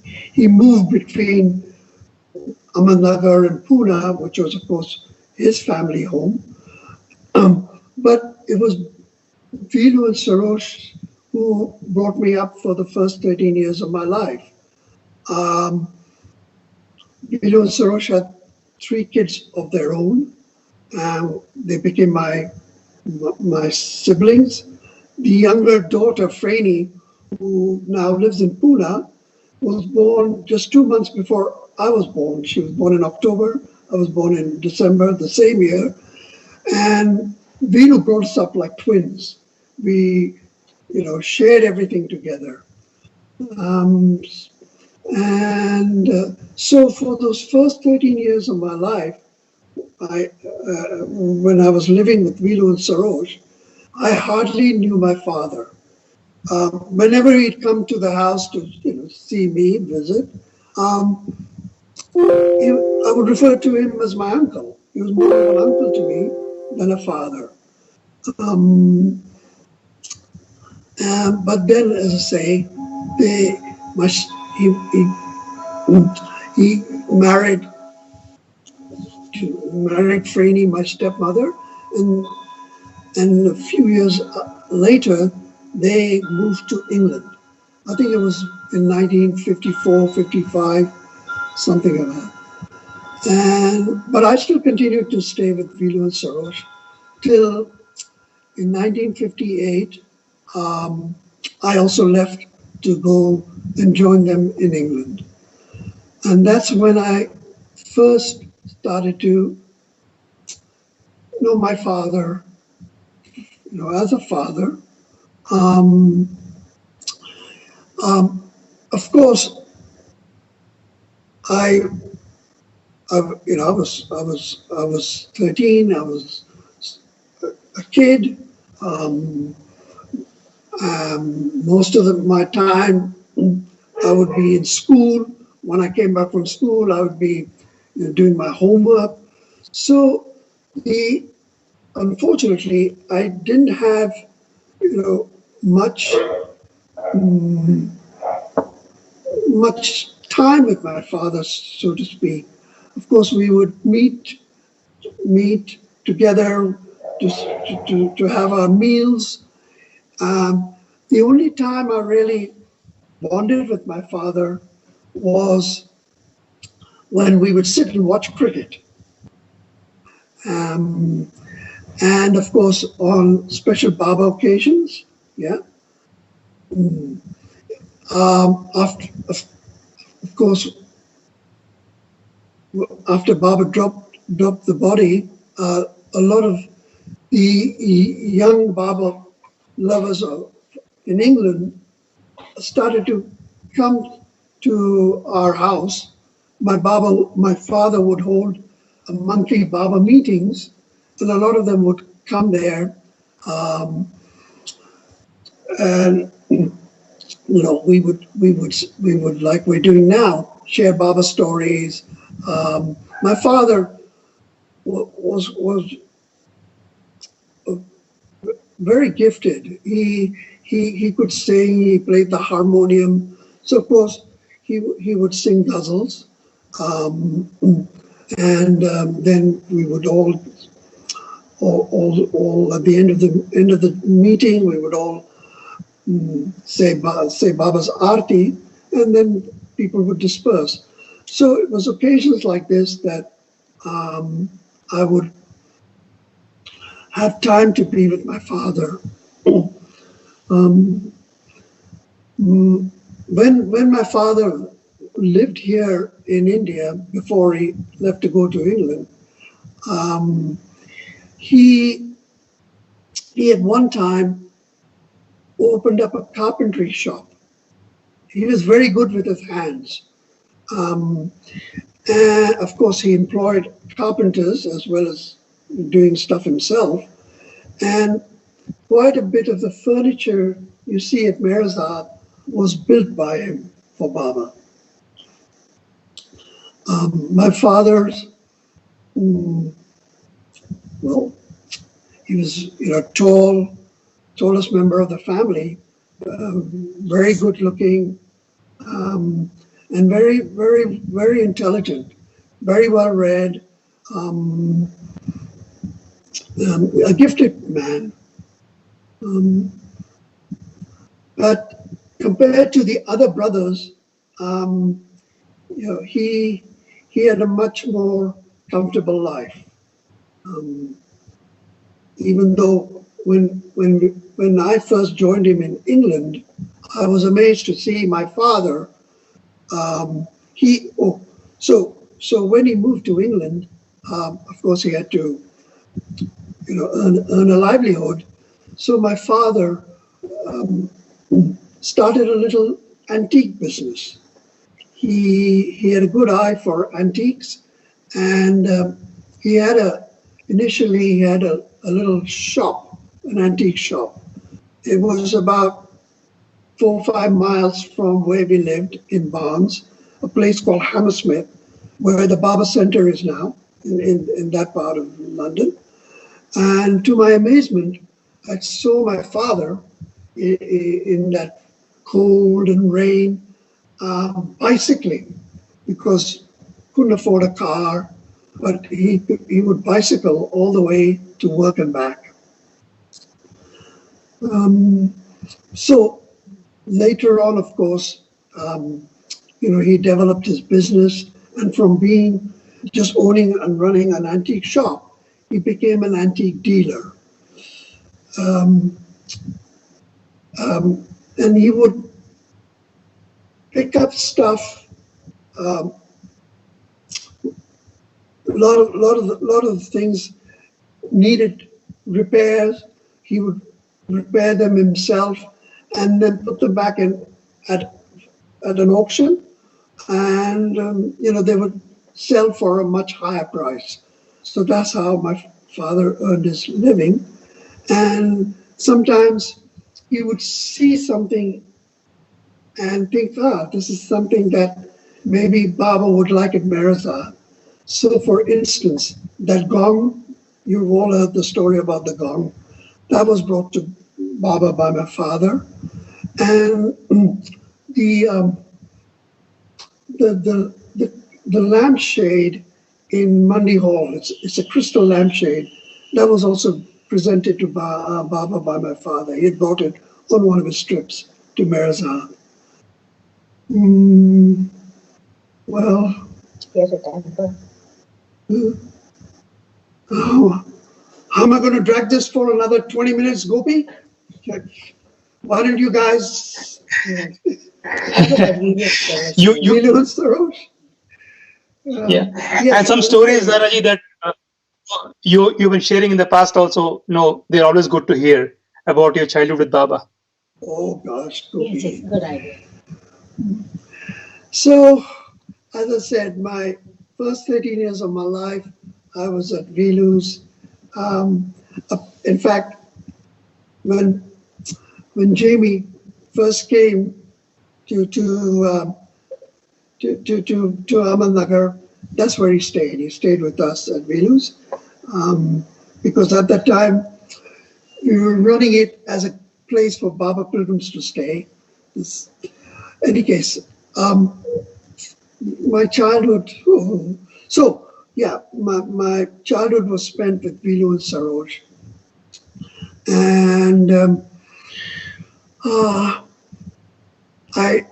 S10: moved between Ahmednagar and Pune, which was, of course, his family home. But it was Vilu and Sarosh who brought me up for the first 13 years of my life. Vilu and Sarosh had 3 kids of their own, and they became my siblings. The younger daughter, Franny, who now lives in Pune, was born just 2 months before I was born. She was born in October. I was born in December the same year. And Vilu brought us up like twins. We, shared everything together. So for those first 13 years of my life, when I was living with Vilu and Sarosh, I hardly knew my father. Whenever he'd come to the house to see me, visit, I would refer to him as my uncle. He was more of an uncle to me than a father. But then, as I say, he married Franny, my stepmother, and a few years later, they moved to England. I think it was in 1954, 55, something like that. But I still continued to stay with Vilu and Sarosh till in 1958, I also left to go and join them in England. And that's when I first started to know my father, as a father. Of course, I was 13. I was a kid. Most of my time, I would be in school. When I came back from school, I would be doing my homework. So, unfortunately, I didn't have, much time with my father, so to speak. Of course, we would meet together to have our meals. The only time I really bonded with my father was when we would sit and watch cricket. and of course on special Baba occasions. Yeah. After, of course, after Baba dropped the body, a lot of the young Baba lovers in England started to come to our house. My father would hold monthly Baba meetings, and a lot of them would come there, and we would like we're doing now, share Baba stories. My father was very gifted. He could sing. He played the harmonium. So of course he would sing ghazals, and then we would all at the end of the meeting we would all say Baba's Arti, and then people would disperse. So it was occasions like this that I would have time to be with my father. When my father lived here in India before he left to go to England, he at one time opened up a carpentry shop. He was very good with his hands. And of course, he employed carpenters as well as doing stuff himself. And quite a bit of the furniture you see at Meherabad was built by him for Baba. My father's, well, he was tallest member of the family, very good looking, and very, very, very intelligent, very well read, a gifted man. But compared to the other brothers, he had a much more comfortable life. Even though when I first joined him in England, I was amazed to see my father. So when he moved to England, of course he had to, earn a livelihood. So my father started a little antique business. He had a good eye for antiques, and initially he had a little shop, an antique shop. It was about 4 or 5 miles from where we lived in Barnes, a place called Hammersmith, where the Baba Center is now, in that part of London. And to my amazement, I saw my father in that cold and rain, bicycling, because couldn't afford a car, but he would bicycle all the way to work and back. So later on, of course, he developed his business, and from being just owning and running an antique shop, he became an antique dealer. And he would pick up stuff. A lot of things needed repairs. He would repair them himself and then put them back at an auction, and they would sell for a much higher price. So that's how my father earned his living. And sometimes he would see something and think, this is something that maybe Baba would like at Meherabad. So for instance, that gong, you've all heard the story about the gong, that was brought to Baba by my father. And the lampshade in Monday Hall, it's a crystal lampshade, that was also presented to Baba by my father. He had brought it on one of his trips to Meherabad. Well,
S1: Here's a temple.
S10: How am I going to drag this for another 20 minutes, Gopi? Why don't you guys?
S9: You
S10: and Sarosh?
S9: yeah.
S10: Yes,
S9: And some stories, Daraji, that you've been sharing in the past also. No, they're always good to hear about your childhood with Baba.
S10: Oh gosh, Gopi.
S3: Yes, good idea.
S10: So, as I said, my first 13 years of my life, I was at Velu's. In fact, when Jamie first came to Ahmednagar, that's where he stayed. He stayed with us at Velu's because at that time we were running it as a place for Baba pilgrims to stay. Any case, my childhood. So yeah, my childhood was spent with Velu and Saroj, and I.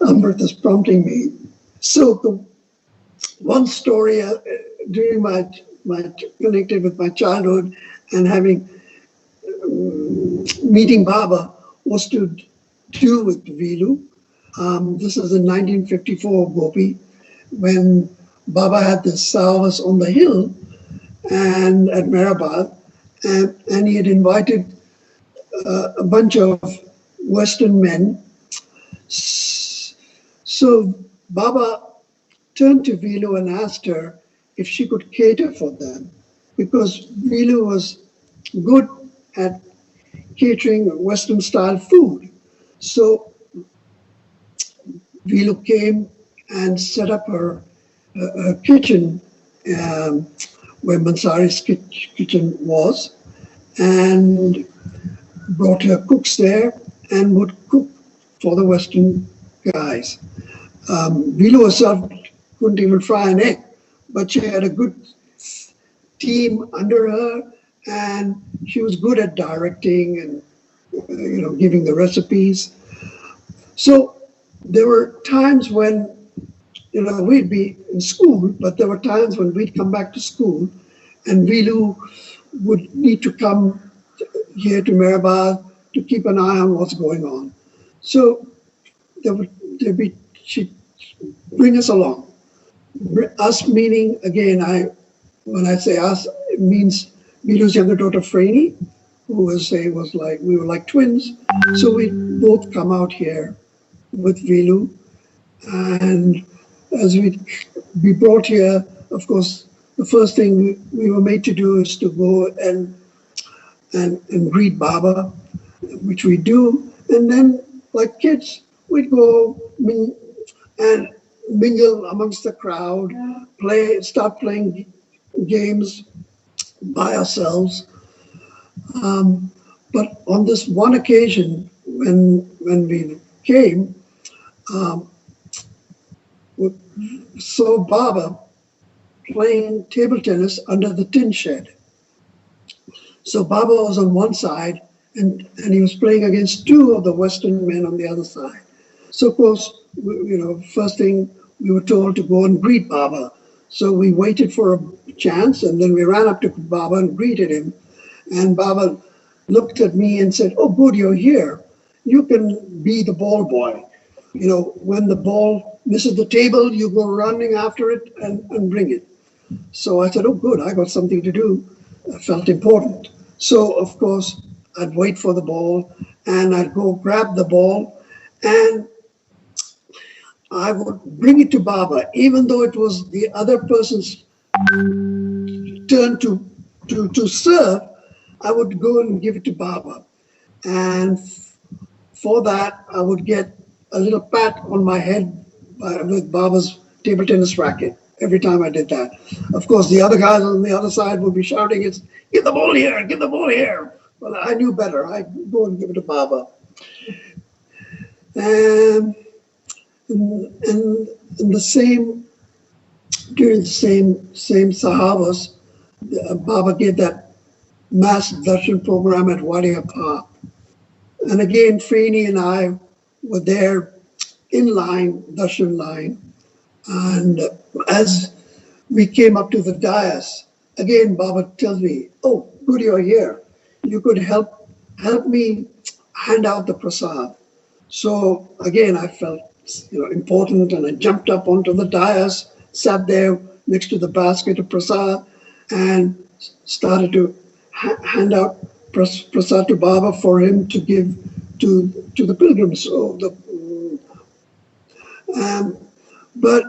S10: Amrit is prompting me. So the one story during my connected with my childhood and having meeting Baba was to do with Velu. This is in 1954, Gopi, when Baba had the sahavas on the hill and at Meherabad, and he had invited a bunch of Western men. So Baba turned to Velu and asked her if she could cater for them, because Velu was good at catering Western style food. So Velu came and set up her kitchen where Mansari's kitchen was, and brought her cooks there and would cook for the Western guys. Velu herself couldn't even fry an egg, but she had a good team under her, and she was good at directing and giving the recipes. So there were times when we'd be in school, but there were times when we'd come back to school, and Velu would need to come here to Meherabad to keep an eye on what's going on. So she'd bring us along. Us meaning, again, when I say us, it means Velu's younger daughter Franny, who was like, we were like twins. So we'd both come out here with Velu, and as we'd be brought here, of course, the first thing we were made to do is to go and greet Baba, which we do, and then like kids, we'd go and mingle amongst the crowd, start playing games by ourselves. But on this one occasion, when we came, we saw Baba playing table tennis under the tin shed. So Baba was on one side, and he was playing against two of the Western men on the other side. So of course, first thing we were told to go and greet Baba. So we waited for a chance, and then we ran up to Baba and greeted him. And Baba looked at me and said, "Oh, good, you're here. You can be the ball boy. When the ball misses the table, you go running after it and bring it." So I said, "Oh, good, I got something to do." I felt important. So, of course, I'd wait for the ball, and I'd go grab the ball, and I would bring it to Baba, even though it was the other person's turn to serve. I would go and give it to Baba, and for that, I would get a little pat on my head with Baba's table tennis racket every time I did that. Of course, the other guys on the other side would be shouting, "It's get the ball here, get the ball here." Well, I knew better. I'd go and give it to Baba. And during the same sahavas, Baba gave that mass darshan program at Wadi Park. And again, Franny and I were there in line, darshan line. And as we came up to the dais. Again, Baba tells me, "Oh, good, you're here. You could help me hand out the prasad." So again, I felt important, and I jumped up onto the dais, sat there next to the basket of prasad, and started to hand out prasad to Baba for him to give to the pilgrims. So but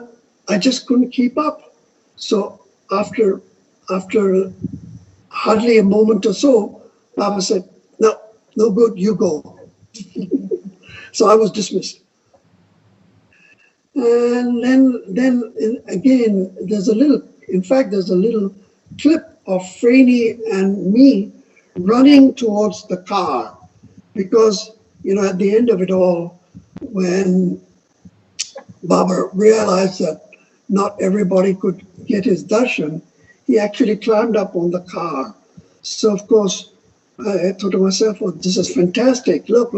S10: I just couldn't keep up. So after hardly a moment or so, Baba said, "No, no good, you go." So I was dismissed. And then again, there's a little clip of Franny and me running towards the car, because at the end of it all, when Baba realized that not everybody could get his darshan, he actually climbed up on the car. So of course, I thought to myself, "Oh, this is fantastic! Look,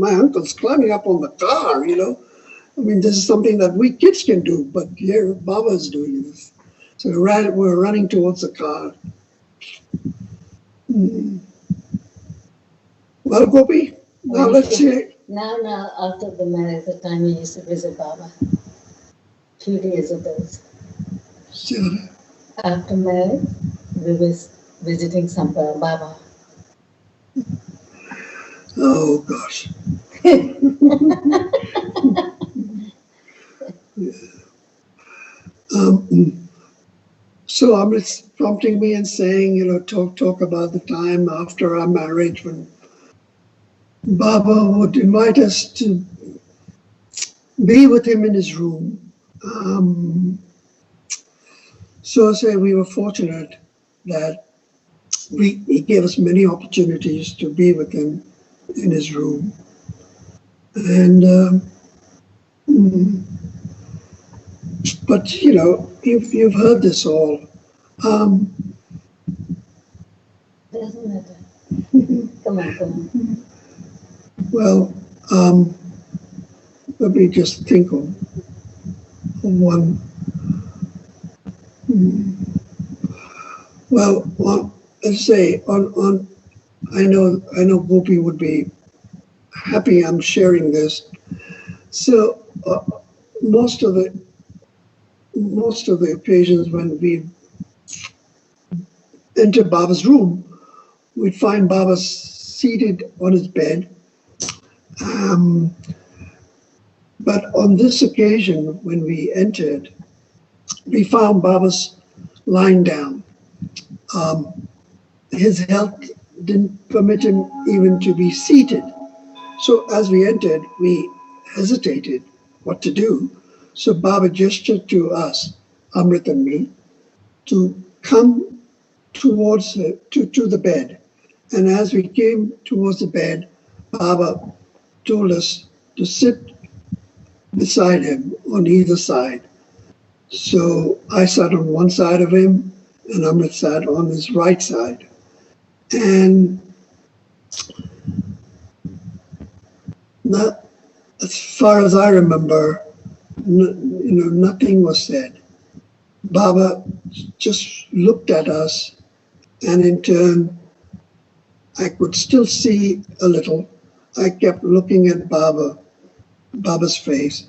S10: my uncle's climbing up on the car. I mean, this is something that we kids can do, but here Baba's doing this." So we're running towards the car. Well, Gopi, now let's see.
S3: Now, after the marriage, the time we used to visit Baba, few days of those.
S10: Still.
S3: After marriage, we was visiting some Baba.
S10: Oh gosh. So Amrit's prompting me and saying, talk about the time after our marriage when Baba would invite us to be with him in his room. So I say we were fortunate that he gave us many opportunities to be with him in his room. And but you've heard this all.
S3: Doesn't matter. Come on.
S10: Well, let me just think of one. Well, let's say on. I know Gopi would be happy I'm sharing this. So most of the occasions when we enter Baba's room, we'd find Baba seated on his bed. But on this occasion, when we entered, we found Baba's lying down. His health didn't permit him even to be seated. So as we entered, we hesitated what to do. So Baba gestured to us, Amrit and me, to come towards to the bed. And as we came towards the bed, Baba told us to sit beside him on either side. So I sat on one side of him, and Amrit sat on his right side. And not, as far as I remember, nothing was said. Baba just looked at us, and in turn, I could still see a little. I kept looking at Baba's face.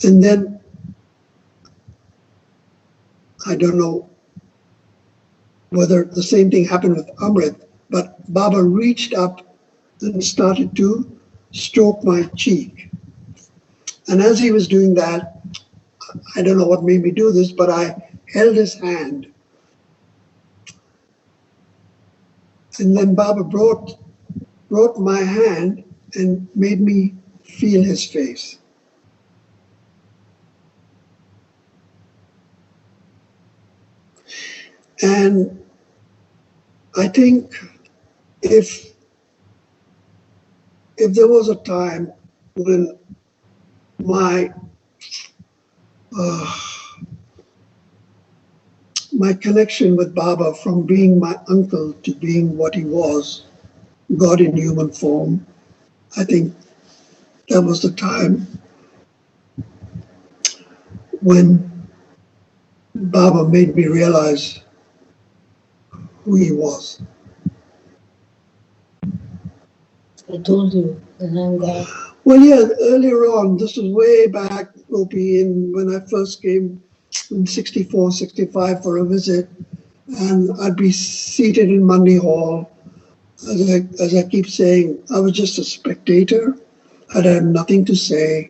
S10: And then, I don't know whether the same thing happened with Amrit, but Baba reached up and started to stroke my cheek. And as he was doing that, I don't know what made me do this, but I held his hand. And then Baba brought my hand and made me feel his face. And I think if there was a time when my connection with Baba, from being my uncle to being what he was, God in human form, I think that was the time when Baba made me realize who he was.
S3: I told you that I'm God.
S10: Well, yeah, earlier on, this was way back, Gopi, when I first came in 64, 65 for a visit, and I'd be seated in Monday Hall. As I keep saying, I was just a spectator. I'd had nothing to say.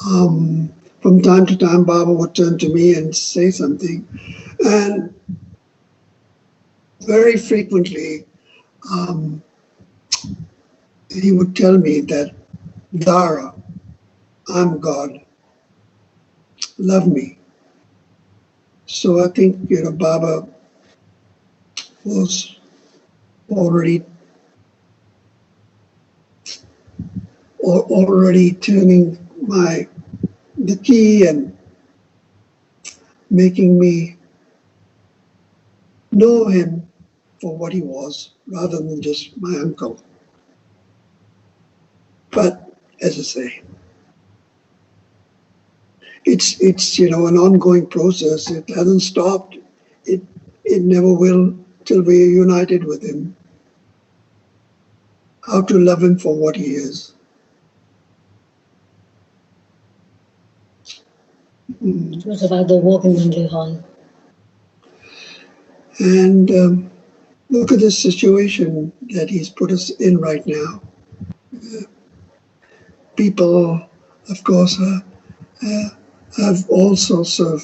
S10: From time to time, Baba would turn to me and say something. And very frequently, he would tell me that, Dara, I'm God. Love me. So I think, Baba was already turning the key and making me know him for what he was, rather than just my uncle. But as I say, it's an ongoing process. It hasn't stopped. It never will till we are united with him. How to love him for what he is.
S3: It was about the walk in Monday Hall.
S10: And look at this situation that he's put us in right now. People, of course, have all sorts of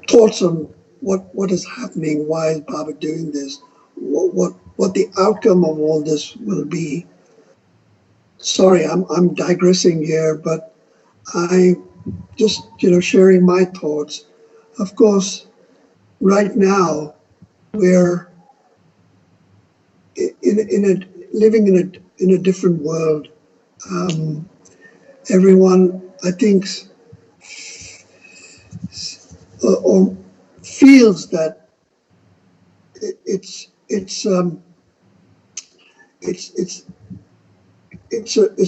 S10: thoughts on what is happening, why is Baba doing this, what the outcome of all this will be. Sorry, I'm digressing here, but I just sharing my thoughts. Of course, right now we're living in a different world. Everyone, I think, or feels that it's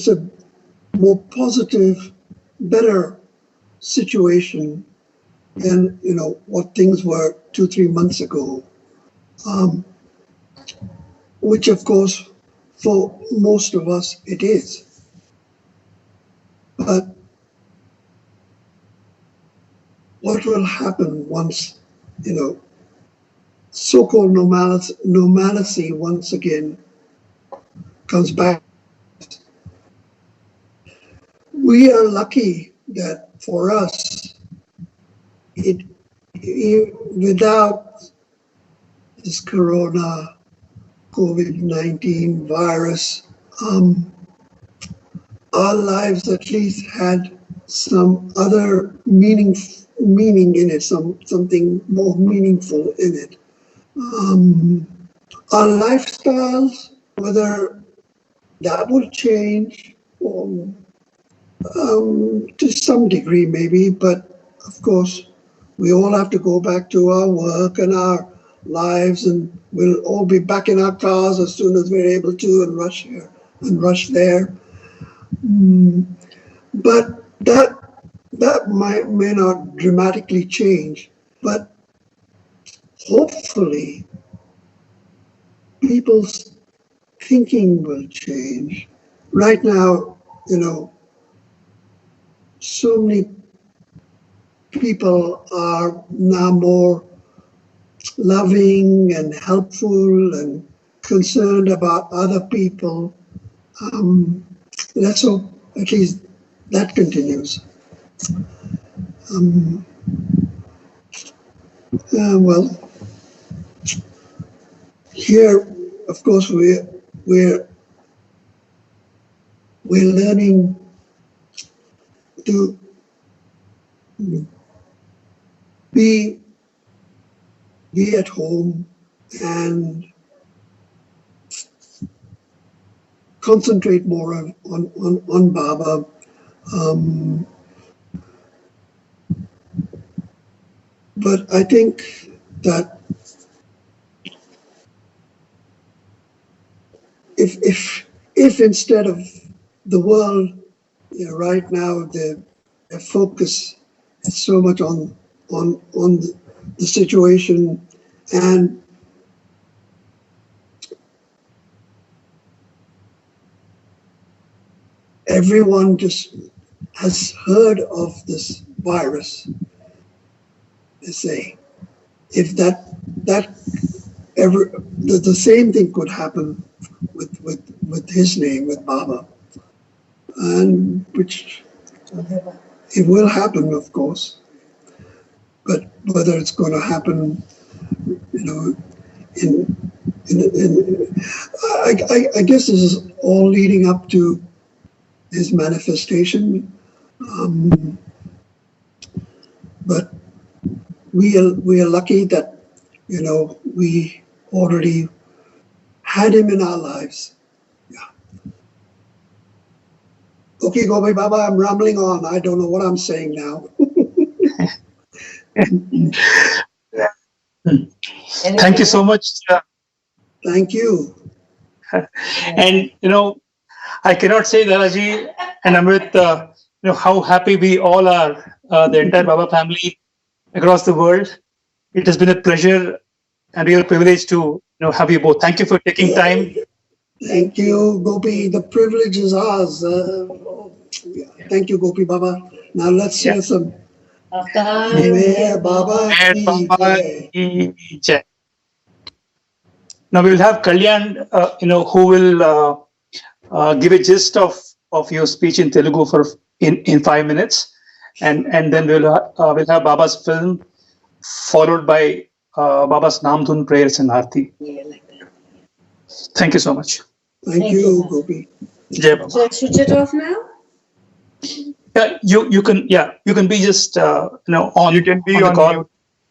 S10: a more positive, better situation than what things were 2-3 months ago, which of course for most of us it is. But what will happen once so-called normalcy once again comes back? We are lucky that for us, without this corona, COVID-19 virus, our lives at least had some other meaning in it, something more meaningful in it. Our lifestyles, whether that will change, to some degree maybe, but of course we all have to go back to our work and our lives, and we'll all be back in our cars as soon as we're able to, and rush here and rush there. But that may not dramatically change, but hopefully people's thinking will change. Right now, so many people are now more loving and helpful and concerned about other people. Let's hope at least that continues. Well, here, of course, we're learning to be at home and concentrate more on Baba. But I think that if instead of the world, right now, the focus is so much on the situation, and everyone just has heard of this virus. They say, if the same thing could happen with his name, with Baba, and which it will happen, of course, but whether it's going to happen, I guess this is all leading up to his manifestation, but we are lucky that we already had him in our lives. Yeah. Okay, Gopi Baba, I'm rambling on. I don't know what I'm saying now.
S9: Thank you so much.
S10: Thank you.
S9: And I cannot say, Daraji and Amrit, how happy we all are, the entire Baba family across the world. It has been a pleasure and real privilege to have you both. Thank you for taking time.
S10: Thank you, Gopi. The privilege is ours. Thank you, Gopi Baba. Now let's hear some. Meher Baba ki
S9: jai. Now we will have Kalyan, who will give a gist of your speech in Telugu in 5 minutes, and then we'll have Baba's film, followed by Baba's Naam, Dhun prayers and Arti. Thank you so much.
S10: Thank you, Gopi.
S9: Jai Baba.
S3: So I switch it off now?
S9: Yeah, you can be just on.
S4: You can be
S9: on the call.
S4: mute.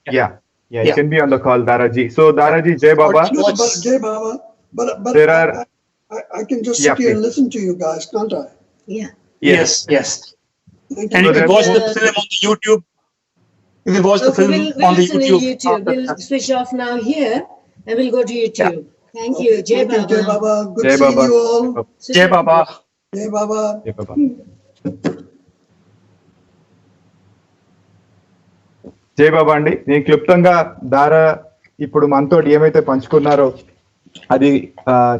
S4: Yeah, you can be on the call, Daraji. So Daraji, Jai Baba.
S10: Jai Baba. But
S4: there are.
S10: I can just sit here and listen to you guys, can't I?
S3: Yeah.
S9: Yes.
S10: Thank
S9: And
S10: you.
S9: you can watch the film on the YouTube. You can watch the film
S3: we'll
S9: on the
S3: listen
S9: YouTube.
S3: in YouTube. We'll switch off now here and we'll go to YouTube. Thank you. Jai
S10: Thank you, Jai
S3: Baba.
S10: Baba. Good
S4: Jai
S10: seeing
S4: Baba.
S10: you all.
S9: Jai Baba.
S10: Jai Baba.
S4: Jai Baba. జై బాబా అండి. నేను క్లుప్తంగా దారా ఇప్పుడు మనతో ఏమైతే పంచుకున్నారో అది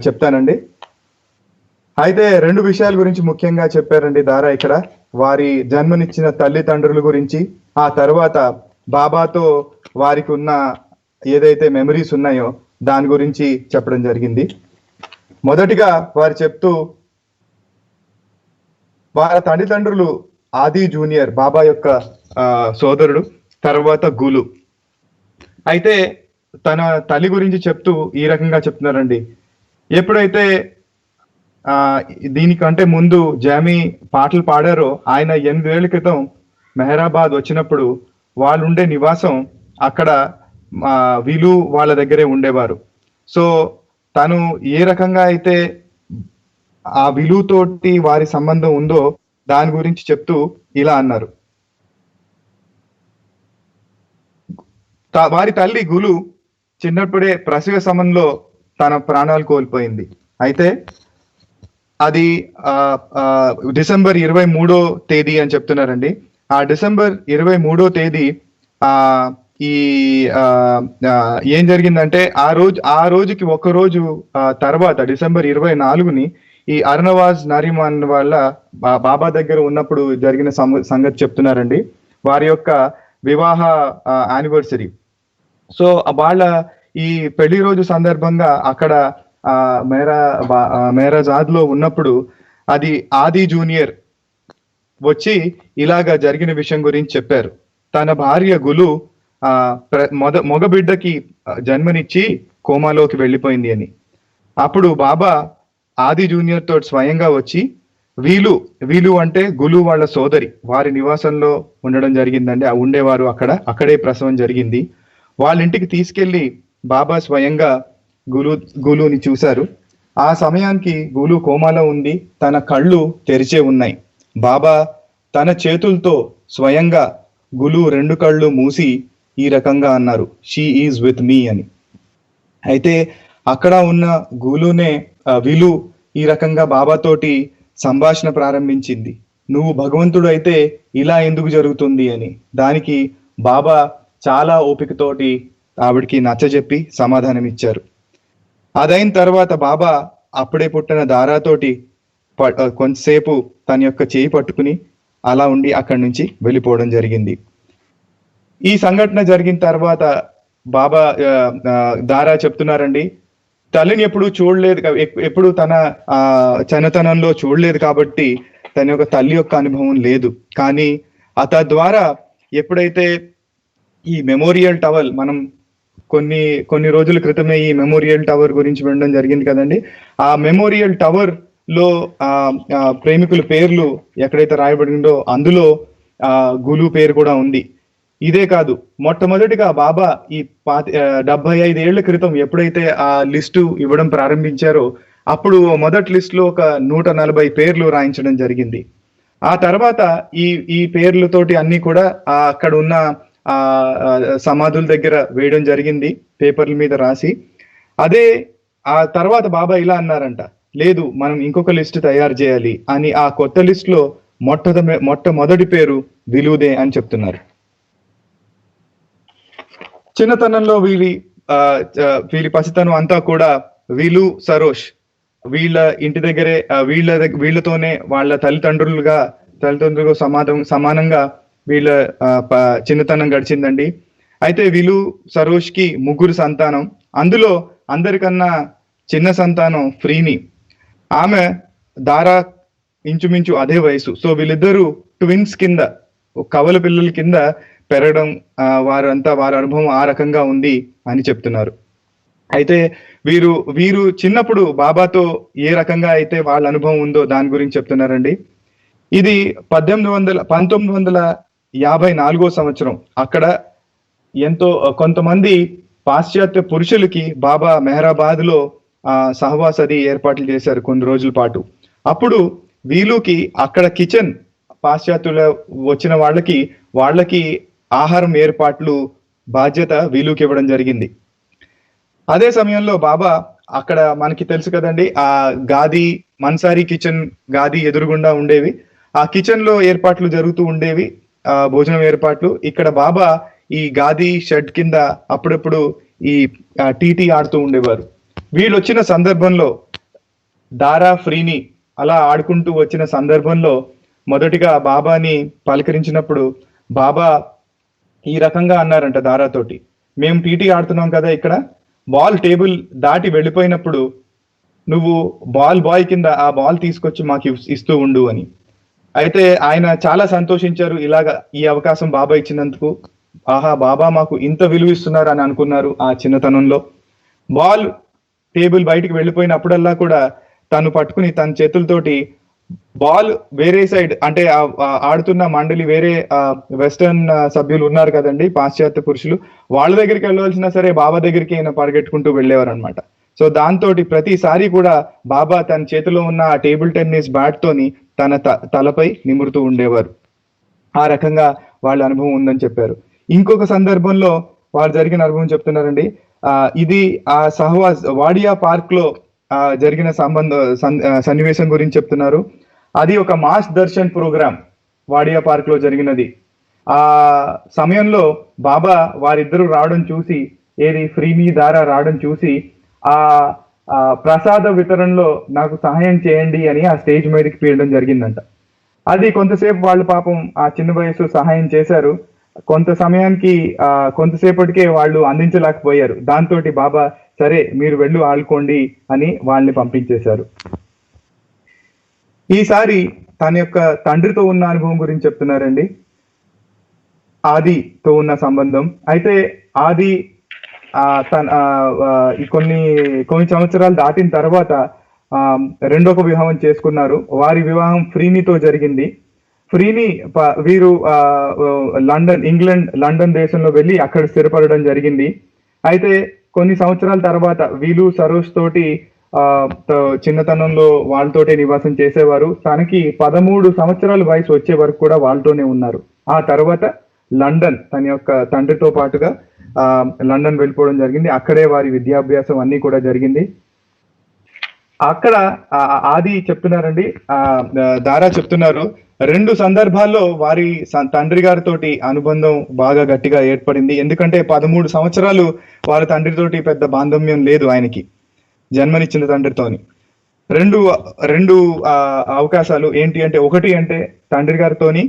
S4: చెప్తానండి. అయితే 2 విషయాల గురించి ముఖ్యంగా చెప్పారండి దారా ఇక్కడ. వారి జన్మనిచ్చిన తల్లిదండ్రుల గురించి, ఆ తర్వాత బాబాతో వారికి ఉన్న ఏదైతే మెమరీస్ ఉన్నాయో దాని గురించి చెప్పడం జరిగింది. మొదటిగా వారు చెప్తూ, వారి తల్లిదండ్రులు ఆది జూనియర్, బాబా యొక్క సోదరుడు, తర్వాత గులు. అయితే తన తల్లి గురించి చెప్తూ ఈ రకంగా చెప్తున్నారండి. ఎప్పుడైతే దీనికంటే ముందు జామీ పాటలు పాడారో, ఆయన 8 ఏళ్ల క్రితం మెహరాబాద్ వచ్చినప్పుడు వాళ్ళు ఉండే నివాసం అక్కడ వీలు వాళ్ళ దగ్గరే ఉండేవారు. సో తను ఏ రకంగా అయితే ఆ విలుతోటి వారి సంబంధం ఉందో దాని గురించి చెప్తూ ఇలా అన్నారు. వారి తల్లి గులు చిన్నప్పుడే ప్రసవ సమయంలో తన ప్రాణాలు కోల్పోయింది. అయితే అది డిసెంబర్ 23వ తేదీ అని చెప్తున్నారండి. ఆ డిసెంబర్ 23వ తేదీ ఏం జరిగిందంటే, ఆ రోజుకి ఒక రోజు తర్వాత డిసెంబర్ 24ని ఈ అర్నవాజ్ నరిమాన్ వాళ్ళ బాబా దగ్గర ఉన్నప్పుడు జరిగిన సంగతి చెప్తున్నారండి. వారి యొక్క వివాహ యానివర్సరీ. సో వాళ్ళ ఈ పెళ్లి రోజు సందర్భంగా అక్కడ మెహరాబాద్ లో ఉన్నప్పుడు అది ఆది జూనియర్ వచ్చి ఇలాగా జరిగిన విషయం గురించి చెప్పారు. తన భార్య గులు మగబిడ్డకి జన్మనిచ్చి కోమాలోకి వెళ్ళిపోయింది అని. అప్పుడు బాబా ఆది జూనియర్ తోటి స్వయంగా వచ్చి వీలు అంటే గులు వాళ్ళ సోదరి, వారి నివాసంలో ఉండడం జరిగిందండి. ఉండేవారు అక్కడే ప్రసవం జరిగింది. వాళ్ళ ఇంటికి తీసుకెళ్లి బాబా స్వయంగా గులుని చూశారు. ఆ సమయానికి గులు కోమాలో ఉంది, తన కళ్ళు తెరిచే ఉన్నాయి. బాబా తన చేతులతో స్వయంగా గులు 2 కళ్ళు మూసి ఈ రకంగా అన్నారు, షీ ఈజ్ విత్ మీ అని. అయితే అక్కడ ఉన్న గులునే వీలు ఈ రకంగా బాబాతోటి సంభాషణ ప్రారంభించింది. నువ్వు భగవంతుడు అయితే ఇలా ఎందుకు జరుగుతుంది అని. దానికి బాబా చాలా ఓపికతోటి ఆవిడికి నచ్చజెప్పి సమాధానం ఇచ్చారు. అదైన తర్వాత బాబా అప్పుడే పుట్టిన దారాతోటి కొంతసేపు తన యొక్క చేయి పట్టుకుని అలా ఉండి అక్కడి నుంచి వెళ్ళిపోవడం జరిగింది. ఈ సంఘటన జరిగిన తర్వాత బాబా దారా చెప్తున్నారండి, తల్లిని ఎప్పుడు చూడలేదు, ఎప్పుడు తన చిన్నతనంలో చూడలేదు కాబట్టి తన యొక్క తల్లి యొక్క అనుభవం లేదు. కానీ తద్వారా ఎప్పుడైతే ఈ మెమోరియల్ టవర్, మనం కొన్ని రోజుల క్రితమే ఈ మెమోరియల్ టవర్ గురించి వినడం జరిగింది కదండి. ఆ మెమోరియల్ టవర్ లో ప్రేమికుల పేర్లు ఎక్కడైతే రాయబడిందో అందులో గులు పేరు కూడా ఉంది. ఇదే కాదు, మొట్టమొదటిగా బాబా ఈ 75 ఏళ్ల క్రితం ఎప్పుడైతే ఆ లిస్టు ఇవ్వడం ప్రారంభించారో అప్పుడు మొదటి లిస్ట్ లో ఒక 140 పేర్లు రాయించడం జరిగింది. ఆ తర్వాత ఈ పేర్లతోటి అన్ని కూడా అక్కడ ఉన్న సమాధుల దగ్గర వేయడం జరిగింది, పేపర్ల మీద రాసి. అదే ఆ తర్వాత బాబా ఇలా అన్నారంట, లేదు మనం ఇంకొక లిస్ట్ తయారు చేయాలి అని. ఆ కొత్త లిస్ట్ లో మొట్టమొదటి పేరు విలుదే అని చెప్తున్నారు. చిన్నతనంలో వీరి పసితనం అంతా కూడా వీలు సరోష్ వీళ్ళ ఇంటి దగ్గరే వీళ్ళతోనే వాళ్ళ తల్లిదండ్రులుగా సమానంగా వీళ్ళ చిన్నతనం గడిచిందండి. అయితే వీలు సరోష్ కి 3 సంతానం. అందులో అందరికన్నా చిన్న సంతానం ఫ్రీని. ఆమె దారా ఇంచుమించు అదే వయసు. సో వీళ్ళిద్దరూ ట్విన్స్ కింద, కవల పిల్లల కింద పెరగడం, వారి అనుభవం ఆ రకంగా ఉంది అని చెప్తున్నారు. అయితే వీరు చిన్నప్పుడు బాబాతో ఏ రకంగా అయితే వాళ్ళ అనుభవం ఉందో దాని గురించి చెప్తున్నారండి. ఇది 1954 సంవత్సరం. అక్కడ కొంతమంది పాశ్చాత్య పురుషులకి బాబా మెహరాబాద్ లో సహవాస్ అది ఏర్పాట్లు చేశారు కొన్ని రోజుల పాటు. అప్పుడు వీలుకి అక్కడ కిచెన్, పాశ్చాత్యుల వచ్చిన వాళ్ళకి ఆహారం ఏర్పాట్లు బాధ్యత వీలుకి ఇవ్వడం జరిగింది. అదే సమయంలో బాబా అక్కడ మనకి తెలుసు కదండి, ఆ గాది మన్సారీ కిచెన్ గాది ఎదురుగుండా ఉండేవి. ఆ కిచెన్ లో ఏర్పాట్లు జరుగుతూ ఉండేవి, భోజనం ఏర్పాట్లు. ఇక్కడ బాబా ఈ గాది షెడ్ కింద అప్పుడప్పుడు ఈ టీటీ ఆడుతూ ఉండేవారు. వీళ్ళు వచ్చిన సందర్భంలో దారా ఫ్రీని అలా ఆడుకుంటూ వచ్చిన సందర్భంలో మొదటిగా బాబాని పలకరించినప్పుడు బాబా ఈ రకంగా అన్నారంట దారాతోటి, మేము టీటీ ఆడుతున్నాం కదా, ఇక్కడ బాల్ టేబుల్ దాటి వెళ్ళిపోయినప్పుడు నువ్వు బాల్ బాయ్ కింద ఆ బాల్ తీసుకొచ్చి మాకు ఇస్తూ ఉండు అని. అయితే ఆయన చాలా సంతోషించారు ఇలాగా ఈ అవకాశం బాబా ఇచ్చినందుకు. ఆహా, బాబా మాకు ఇంత విలువ ఇస్తున్నారు అని అనుకున్నారు ఆ చిన్నతనంలో. బాల్ టేబుల్ బయటికి వెళ్ళిపోయినప్పుడల్లా కూడా తను పట్టుకుని తన చేతులతోటి బాల్ వేరే సైడ్, అంటే ఆడుతున్న మండలి వేరే వెస్టర్న్ సభ్యులు ఉన్నారు కదండి, పాశ్చాత్య పురుషులు, వాళ్ళ దగ్గరికి వెళ్ళవలసినా సరే బాబా దగ్గరికి ఆయన పరిగెట్టుకుంటూ వెళ్ళేవారు అనమాట. సో దాంతో ప్రతిసారి కూడా బాబా తన చేతిలో ఉన్న ఆ టేబుల్ టెన్నిస్ బ్యాట్ తోని తన తలపై నిమురుతూ ఉండేవారు. ఆ రకంగా వాళ్ళ అనుభవం ఉందని చెప్పారు. ఇంకొక సందర్భంలో వారు జరిగిన అనుభవం చెప్తున్నారండి. ఇది ఆ సహవాస్ వాడియా పార్క్ లో జరిగిన సన్నివేశం గురించి చెప్తున్నారు. అది ఒక mass Darshan programme Wadia park లో జరిగినది. ఆ సమయంలో బాబా వారిద్దరూ రావడం చూసి, ఏది ఫ్రీని దారా రావడం చూసి, ఆ ప్రసాద వితరణలో నాకు సహాయం చేయండి అని ఆ స్టేజ్ మీదకి పీయడం జరిగిందంట. అది కొంతసేపు వాళ్ళు పాపం ఆ చిన్న వయసు సహాయం చేశారు. కొంతసేపటికే వాళ్ళు అందించలేకపోయారు. దాంతో బాబా సరే మీరు వెళ్ళు ఆడుకోండి అని వాళ్ళని పంపించేశారు. ఈసారి తన యొక్క తండ్రితో ఉన్న అనుభవం గురించి చెప్తున్నారండి, ఆదితో ఉన్న సంబంధం. అయితే ఆది కొన్ని సంవత్సరాలు దాటిన తర్వాత రెండొక వివాహం చేసుకున్నారు. వారి వివాహం ఫ్రీనితో జరిగింది. ఫ్రీని వీరు లండన్ దేశంలో వెళ్ళి అక్కడ స్థిరపడడం జరిగింది. అయితే కొన్ని సంవత్సరాల తర్వాత వీలు సరోజ్ తోటి చిన్నతనంలో వాళ్ళతోటే నివాసం చేసేవారు. తనకి 13 సంవత్సరాల వయసు వచ్చే వరకు కూడా వాళ్ళతోనే ఉన్నారు. ఆ తర్వాత లండన్ తన యొక్క తండ్రితో పాటుగా లండన్ వెళ్ళిపోవడం జరిగింది. అక్కడే వారి విద్యాభ్యాసం అన్ని కూడా జరిగింది. అక్కడ ఆది చెప్తున్నారండి, దారా చెప్తున్నారు, 2 సందర్భాల్లో వారి తండ్రి గారితోటి అనుబంధం బాగా గట్టిగా ఏర్పడింది. ఎందుకంటే 13 సంవత్సరాలు వారి తండ్రితోటి పెద్ద బాంధవ్యం లేదు ఆయనకి, జన్మనిచ్చిన తండ్రితోని. రెండు అవకాశాలు ఏంటి అంటే, ఒకటి అంటే తండ్రి గారితోని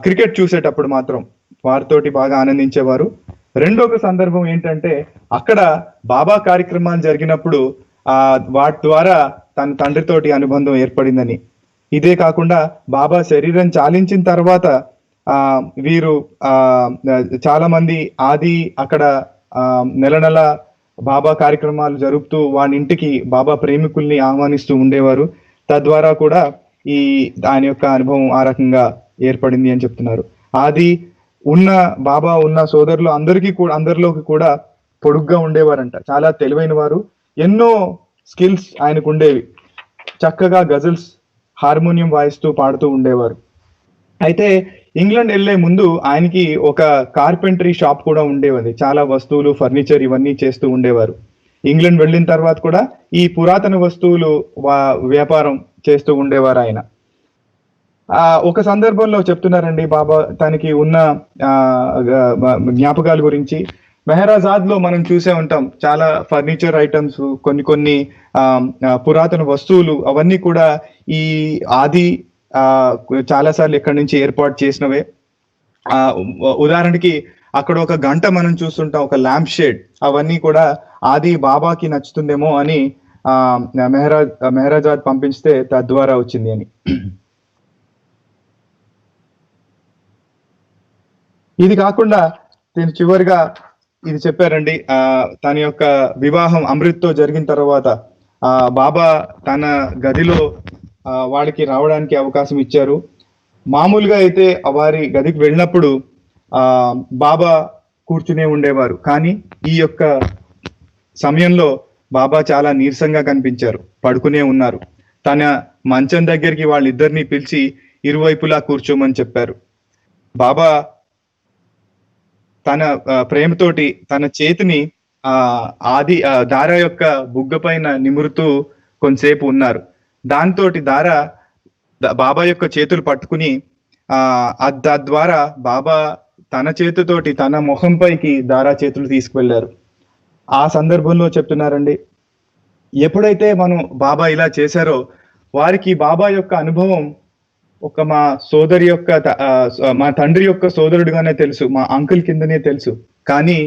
S4: క్రికెట్ చూసేటప్పుడు మాత్రం వారితోటి బాగా ఆనందించేవారు. రెండొక సందర్భం ఏంటంటే, అక్కడ బాబా కార్యక్రమాలు జరిగినప్పుడు వాటి ద్వారా తన తండ్రితోటి అనుబంధం ఏర్పడిందని. ఇదే కాకుండా బాబా శరీరం చాలించిన తర్వాత వీరు చాలా మంది ఆది అక్కడ నెల బాబా కార్యక్రమాలు జరుపుతూ వాని ఇంటికి బాబా ప్రేమికుల్ని ఆహ్వానిస్తూ ఉండేవారు. తద్వారా కూడా ఆయన యొక్క అనుభవం ఆ రకంగా ఏర్పడింది అని చెప్తున్నారు. ఆది బాబా ఉన్న సోదరులు అందరిలోకి కూడా పొడుగ్గా ఉండేవారంట, చాలా తెలివైన వారు, ఎన్నో స్కిల్స్ ఆయనకు ఉండేవి, చక్కగా గజల్స్ హార్మోనియం వాయిస్తూ పాడుతూ ఉండేవారు. అయితే ఇంగ్లాండ్ వెళ్లే ముందు ఆయనకి ఒక కార్పెంటరీ షాప్ కూడా ఉండేది, చాలా వస్తువులు ఫర్నిచర్ ఇవన్నీ చేస్తూ ఉండేవారు. ఇంగ్లాండ్ వెళ్ళిన తర్వాత కూడా ఈ పురాతన వస్తువులు వ్యాపారం చేస్తూ ఉండేవారు ఆయన. ఒక సందర్భంలో చెప్తున్నారండి బాబా తనకి ఉన్న జ్ఞాపకాల గురించి. మెహరాజాద్ లో మనం చూసే ఉంటాం, చాలా ఫర్నిచర్ ఐటమ్స్, కొన్ని పురాతన వస్తువులు అవన్నీ కూడా ఈ ఆది చాలా సార్లు ఎక్కడి నుంచి ఏర్పాటు చేసినవే. ఉదాహరణకి అక్కడ ఒక గంట మనం చూస్తుంటాం, ఒక ల్యాంప్ షేడ్, అవన్నీ కూడా ఆది బాబాకి నచ్చుతుందేమో అని మెహరాజాద్ పంపిస్తే తద్వారా వచ్చింది అని. ఇది కాకుండా నేను చివరిగా ఇది చెప్పారండి, తన యొక్క వివాహం అమృత్తో జరిగిన తర్వాత బాబా తన గదిలో వాళ్ళకి రావడానికి అవకాశం ఇచ్చారు. మామూలుగా అయితే వారి గదికి వెళ్ళినప్పుడు బాబా కూర్చునే ఉండేవారు, కానీ ఈ యొక్క సమయంలో బాబా చాలా నీరసంగా కనిపించారు, పడుకునే ఉన్నారు. తన మంచం దగ్గరికి వాళ్ళిద్దరిని పిలిచి ఇరువైపులా కూర్చోమని చెప్పారు. బాబా తన ప్రేమతోటి తన చేతిని దారా యొక్క బుగ్గ పైన నిమురుతూ కొంతసేపు ఉన్నారు. దాంతో దారా బాబా యొక్క చేతులు పట్టుకుని తద్వారా బాబా తన చేతితోటి తన ముఖం పైకి దారా చేతులు తీసుకువెళ్లారు. ఆ సందర్భంలో చెప్తున్నారండి, ఎప్పుడైతే మనం బాబా ఇలా చేశారో వారికి బాబా యొక్క అనుభవం మా సోదరి యొక్క మా తండ్రి యొక్క సోదరుడుగానే తెలుసు, మా అంకుల్ కిందనే తెలుసు. కానీ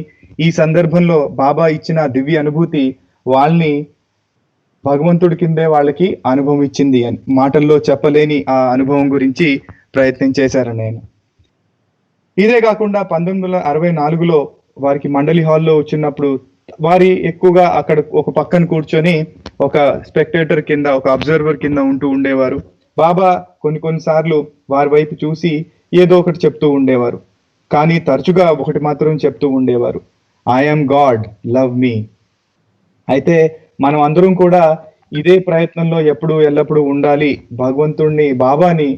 S4: ఈ సందర్భంలో బాబా ఇచ్చిన దివ్య అనుభూతి వాళ్ళని భగవంతుడి కిందే వాళ్ళకి అనుభవం ఇచ్చింది అని, మాటల్లో చెప్పలేని ఆ అనుభవం గురించి ప్రయత్నం చేశారని నేను. ఇదే కాకుండా 1964లో వారికి మండలి హాల్లో వచ్చినప్పుడు వారి ఎక్కువగా అక్కడ ఒక పక్కన కూర్చొని ఒక స్పెక్టేటర్ కింద, ఒక అబ్జర్వర్ కింద ఉంటూ ఉండేవారు. బాబా కొన్నిసార్లు వారి వైపు చూసి ఏదో ఒకటి చెప్తూ ఉండేవారు, కానీ తరచుగా ఒకటి మాత్రం చెప్తూ ఉండేవారు, ఐఎమ్ గాడ్, లవ్ మీ. అయితే మనం అందరం కూడా ఇదే ప్రయత్నంలో ఎల్లప్పుడూ ఉండాలి, భగవంతుడిని బాబాని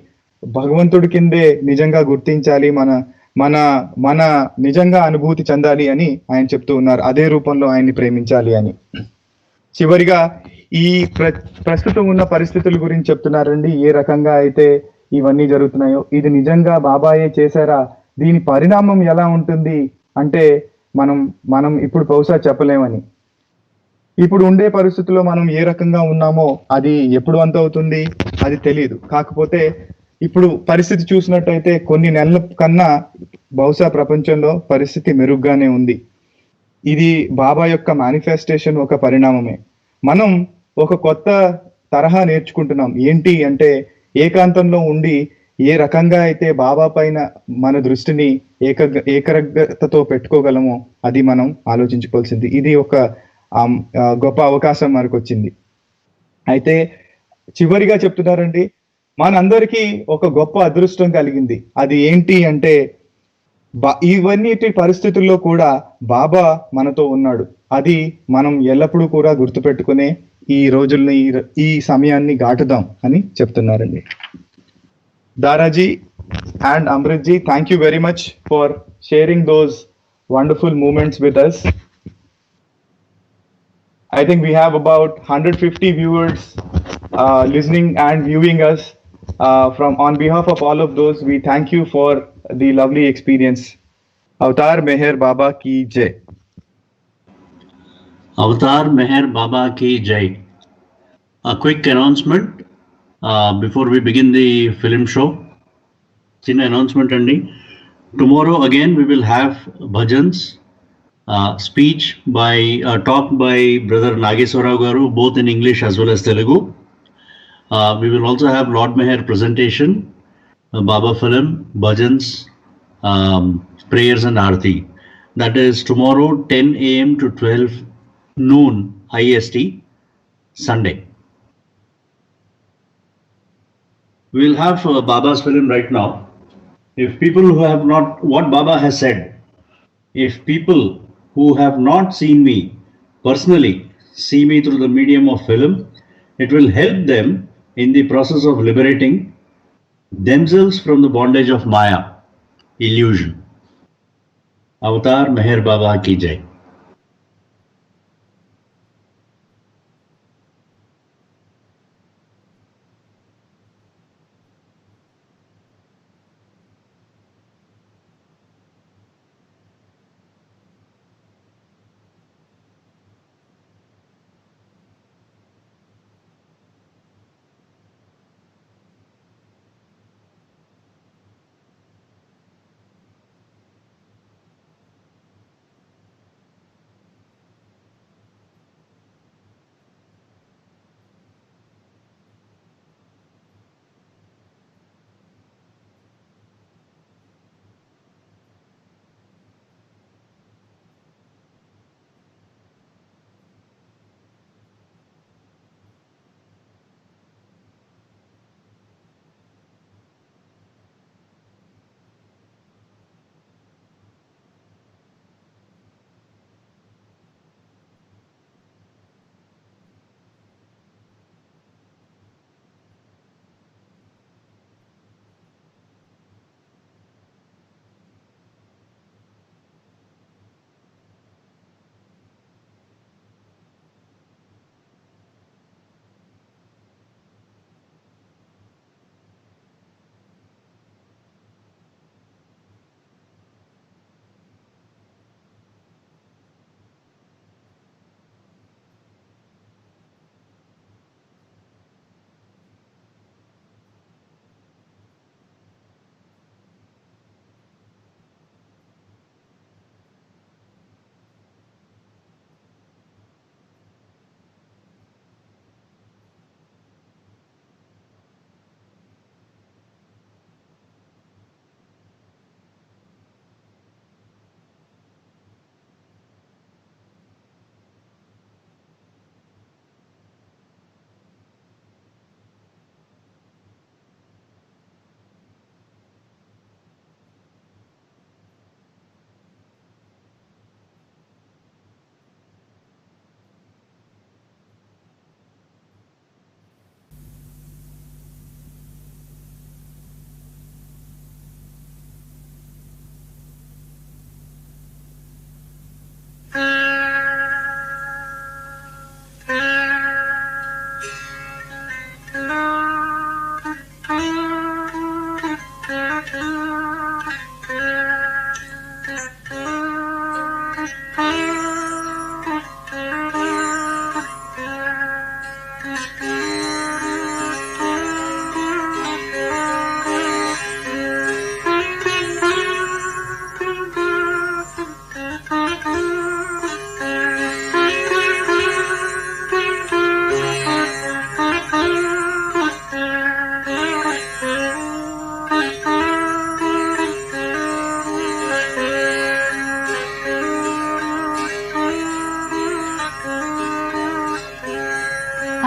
S4: భగవంతుడి కిందే నిజంగా గుర్తించాలి, మన నిజంగా అనుభూతి చెందాలి అని ఆయన చెప్తూ ఉన్నారు, అదే రూపంలో ఆయన్ని ప్రేమించాలి అని. చివరిగా ఈ ప్రస్తుతం ఉన్న పరిస్థితుల గురించి చెప్తున్నారండి, ఏ రకంగా అయితే ఇవన్నీ జరుగుతున్నాయో ఇది నిజంగా బాబాయే చేశారా, దీని పరిణామం ఎలా ఉంటుంది అంటే మనం ఇప్పుడు బహుశా చెప్పలేమని. ఇప్పుడు ఉండే పరిస్థితుల్లో మనం ఏ రకంగా ఉన్నామో అది ఎప్పుడు అంత అవుతుంది అది తెలియదు. కాకపోతే ఇప్పుడు పరిస్థితి చూసినట్టయితే కొన్ని నెలల కన్నా బహుశా ప్రపంచంలో పరిస్థితి మెరుగ్గానే ఉంది. ఇది బాబా యొక్క మేనిఫెస్టేషన్, ఒక పరిణామమే. మనం ఒక కొత్త తరహా నేర్చుకుంటున్నాం. ఏంటి అంటే ఏకాంతంలో ఉండి ఏ రకంగా అయితే బాబా పైన మన దృష్టిని ఏకరగ్రతతో పెట్టుకోగలమో అది మనం ఆలోచించుకోవాల్సింది. ఇది ఒక గొప్ప అవకాశం మనకు వచ్చింది. అయితే చివరిగా చెప్తున్నారండి, మనందరికీ ఒక గొప్ప అదృష్టం కలిగింది. అది ఏంటి అంటే ఇవన్నిటి పరిస్థితుల్లో కూడా బాబా మనతో ఉన్నాడు. అది మనం ఎల్లప్పుడూ కూడా గుర్తుపెట్టుకునే ఈ రోజుల్ని, ఈ సమయాన్ని దాటుదాం అని చెప్తున్నారండి. Daraji and Amritji, thank you very much for sharing those wonderful moments with us. I think we have about 150 viewers listening and viewing us. On behalf of all of those, we thank you for the lovely experience. Avatar Meher Baba ki jai.
S6: Avatar Meher Baba ki jai. A quick announcement before we begin the film show. Chinna announcement andi. Tomorrow again we will have Bhajans, speech by talk by Brother Nageswara Garu, both in English as well as Telugu. We will also have Lord Meher presentation, Baba film, Bhajans, prayers and Arti. That is tomorrow 10 a.m. to 12 noon IST, Sunday. We will have Baba's film right now. If people who have not, what Baba has said, if people who have not seen me personally see me through the medium of film, it will help them in the process of liberating themselves from the bondage of Maya, illusion. Avatar Meher Baba ki jai.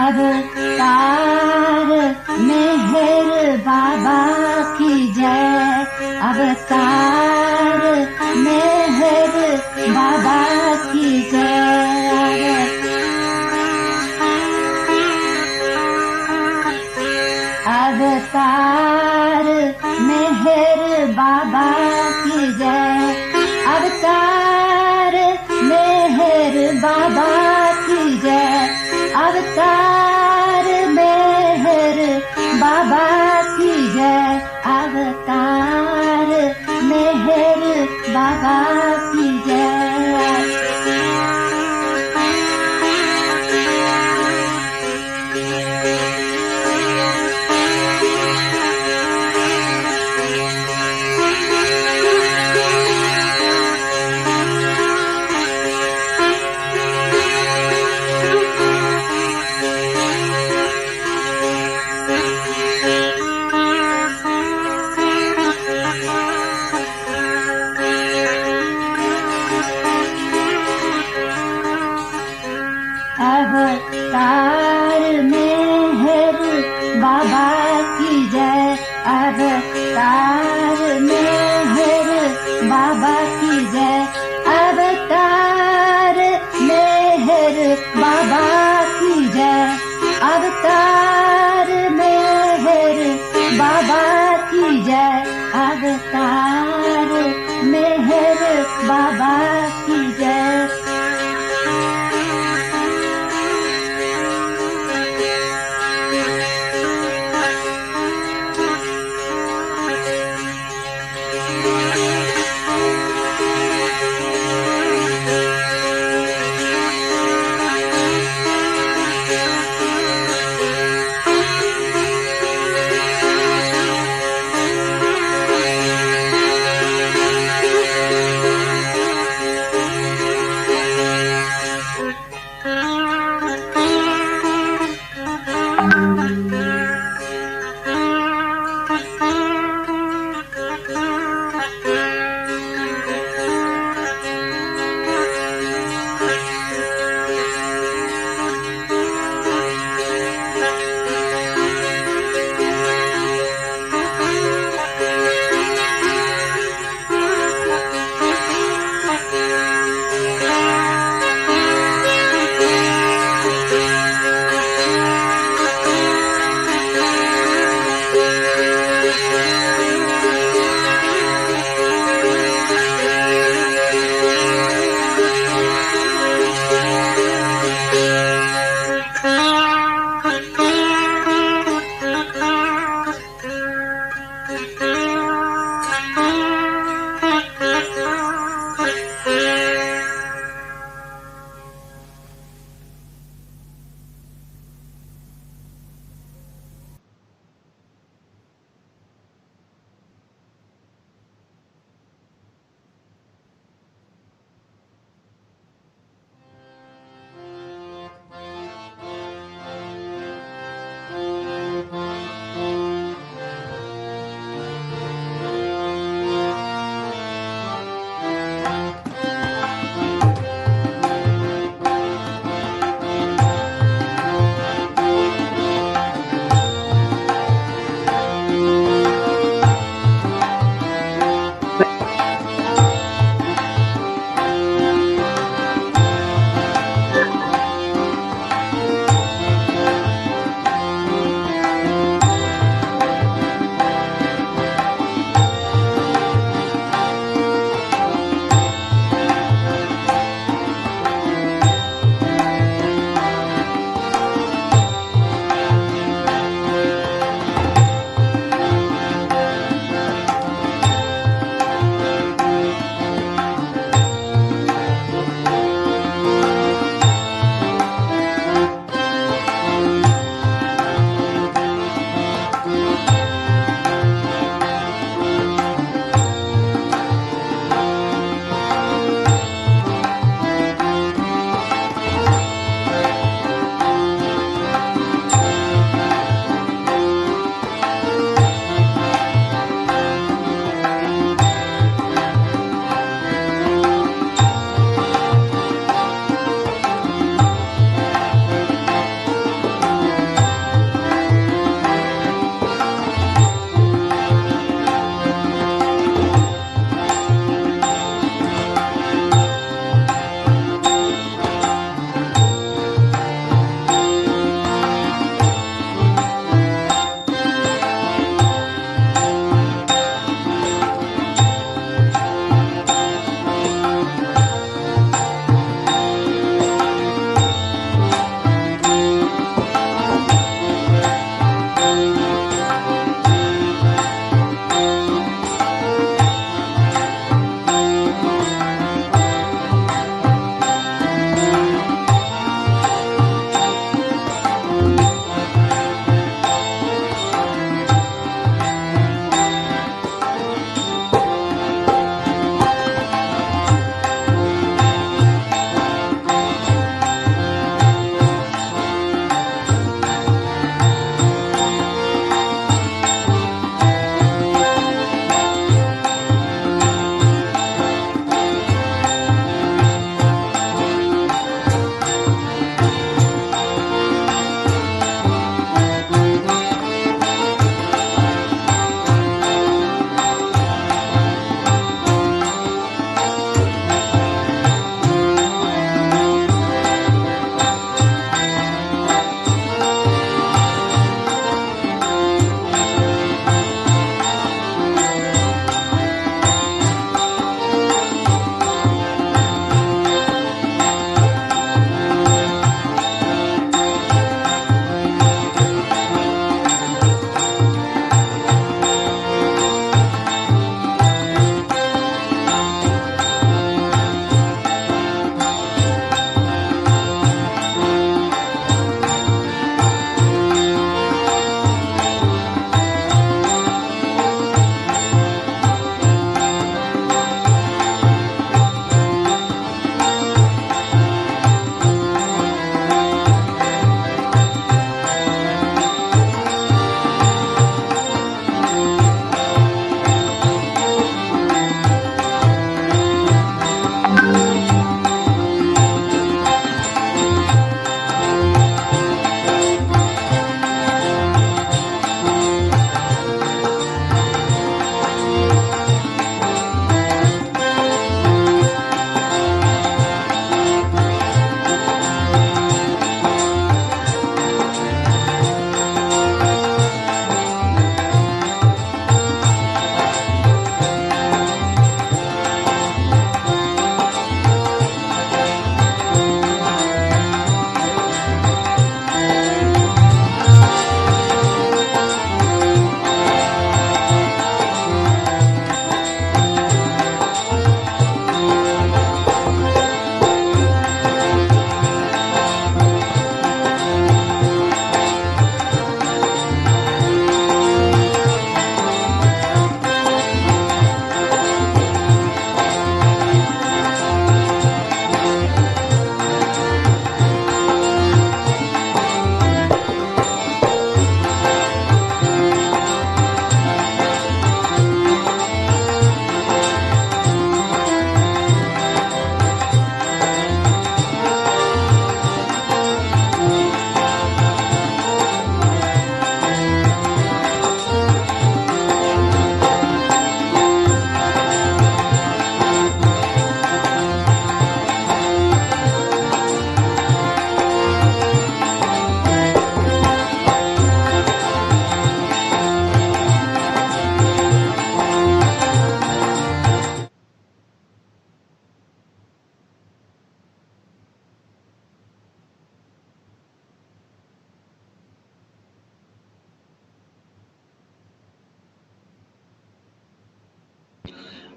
S11: अवतार मेहर बाबा की जय, अवतार मेहर बाबा की जय, अवतार मेहर बाबा की जय, अवतार मेहर बाबा की जय। बाबा की जय, अवतार मेहर बाबा की जय।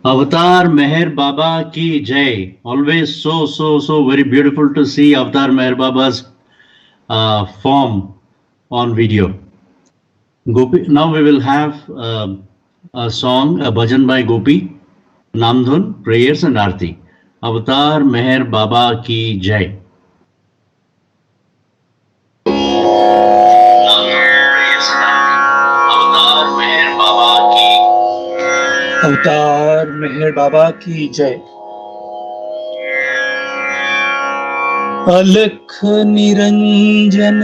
S6: Avatar Meher Baba ki jai. Always so very beautiful to see Avatar Meher Baba's form on video. Gopi, now we will have a song, a bhajan by Gopi, Naam, Dhun, prayers and Arti. Avatar Meher Baba ki jai.
S9: अवतार मेहर बाबा की जय। अलख निरंजन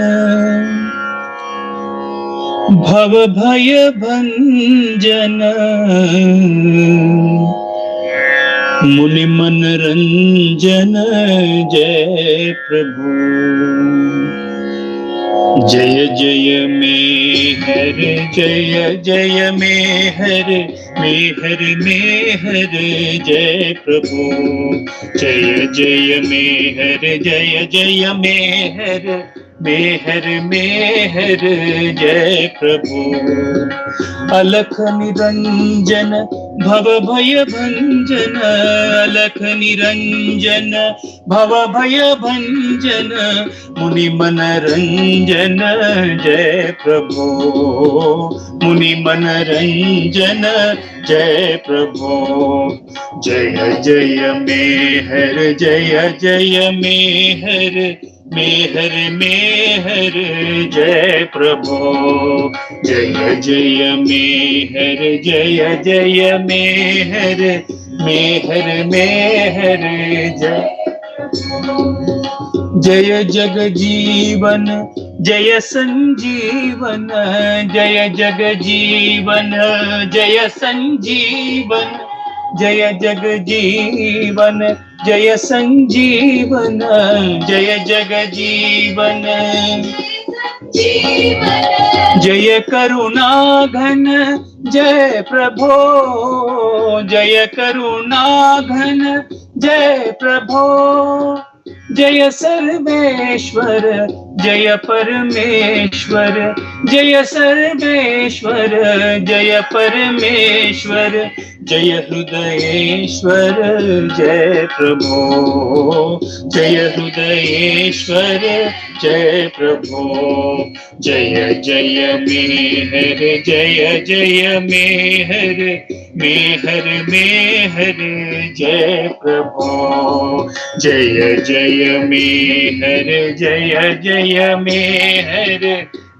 S9: भव भय भंजन मुनि मन रंजन जय प्रभु। जय जय मेहर जय जय मेहर मेहर मेहर जय प्रभु। जय जय मेहर जय जय मेहर मेहर मेहर जय प्रभु। अलख निरंजन भव भय भंजन अलख निरंजन भव भय भंजन मुनि मन रंजन जय प्रभु। मुनि मन रंजन जय प्रभु। जय जय मेहर जय जय मेहर मेहर मेहर जय प्रभु। जय जय मेहर जय जय मेहर मेहर मेहर जय। जय जग जीवन जय संजीवन जय जग जीवन जय संजीवन जय जग जीवन जय संजीवन जय जग जीवन जय करुणा घन जय प्रभो। जय करुणा घन जय प्रभो। जय सर्वेश्वर जय परमेश्वर जय सर्वेश्वर जय परमेश्वर जय हृदयेश्वर जय प्रभो। जय हृदयेश्वर जय प्रभो। जय जय मेहर जय जय मेहर मेहर मेहर जय प्रभो। जय जय मेहर जय जय मेहर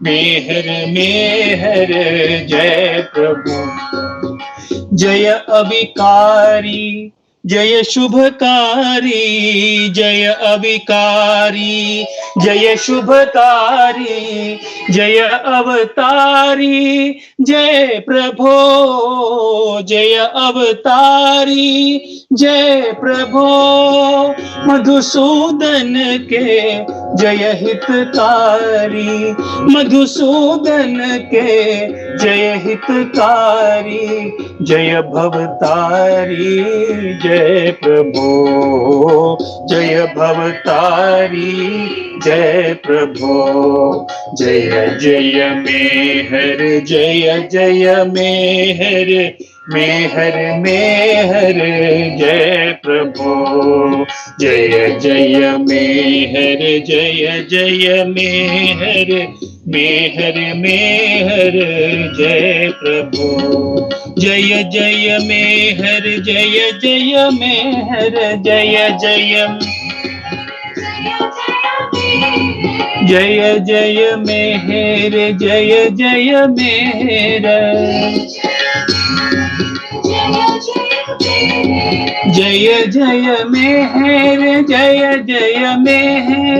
S9: मेहर मेहर जय प्रभु। जय अविकारी जय शुभकारी जय अविकारी जय शुभकारी जय अवतारी जय प्रभो। जय अवतारी जय प्रभो। मधुसूदन के जय हितकारी मधुसूदन के जय हितकारी जय भवतारी जय प्रभो। जय भवतारी जय प्रभो। जय जय मेहर जय जय मेहर मेहर मेहर जय प्रभो। जय जय मेहर जय जय मेहर मेहर मेहर जय प्रभु। जय जय मेहर जय जय मेहर जय जय जय जय मेहर जय जय मेहर जय जय मेहर जय जय मेहर मेहर जय जय मेहर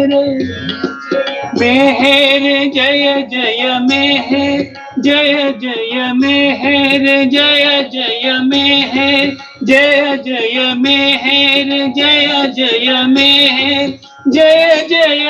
S9: जय जय मेहर जय जय मेहर जय जय मेहर जय जय मेहर जय जय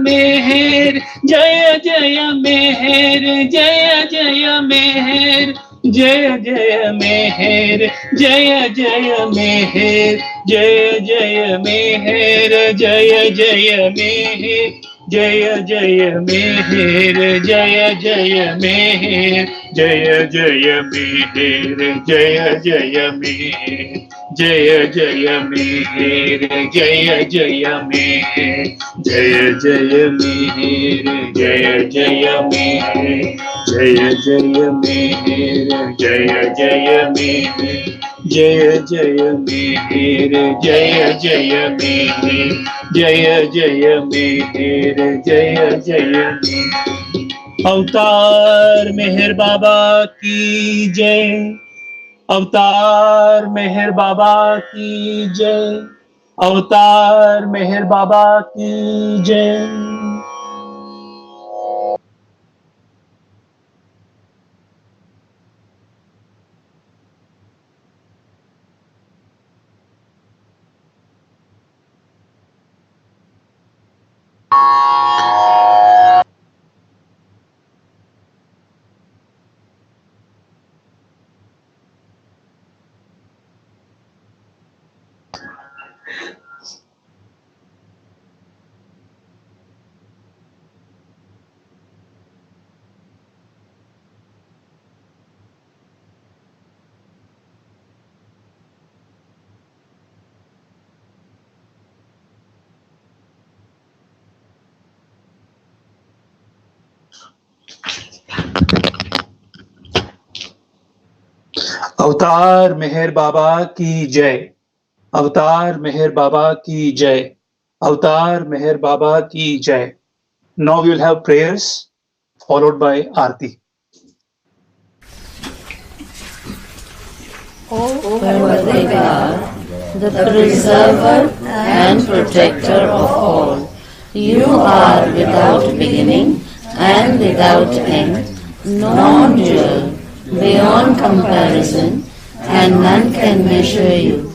S9: मेहर जय जय मेहर जय जय मेहर जय जय मेहर जय जय मेहर जय जय मेहर जय जय मेहर जय जय मेहर
S2: Jaya Jaya Meher, Jaya Jaya Meher, Jaya Jaya Meher, Jaya Jaya Meher, Jaya Jaya Meher, Jaya Jaya Meher, Jaya Jaya Meher, Jaya Jaya Meher, Jaya Jaya Meher, Jaya Jaya Meher, Jaya Jaya Meher, Jaya Jaya Meher, Jaya Jaya Meher, Jaya Jaya Meher. अवतार मेहर बाबा की जय, अवतार मेहर बाबा की जय, अवतार मेहर बाबा की जय. अवतार मेहर बाबा की जय, अवतार मेहर बाबा की जय, अवतार मेहर बाबा की जय. Now we will have prayers followed by Arti.
S12: O Worthy God, the preserver and protector of all, you are without beginning and without end, non-dual, beyond comparison, and none can measure you.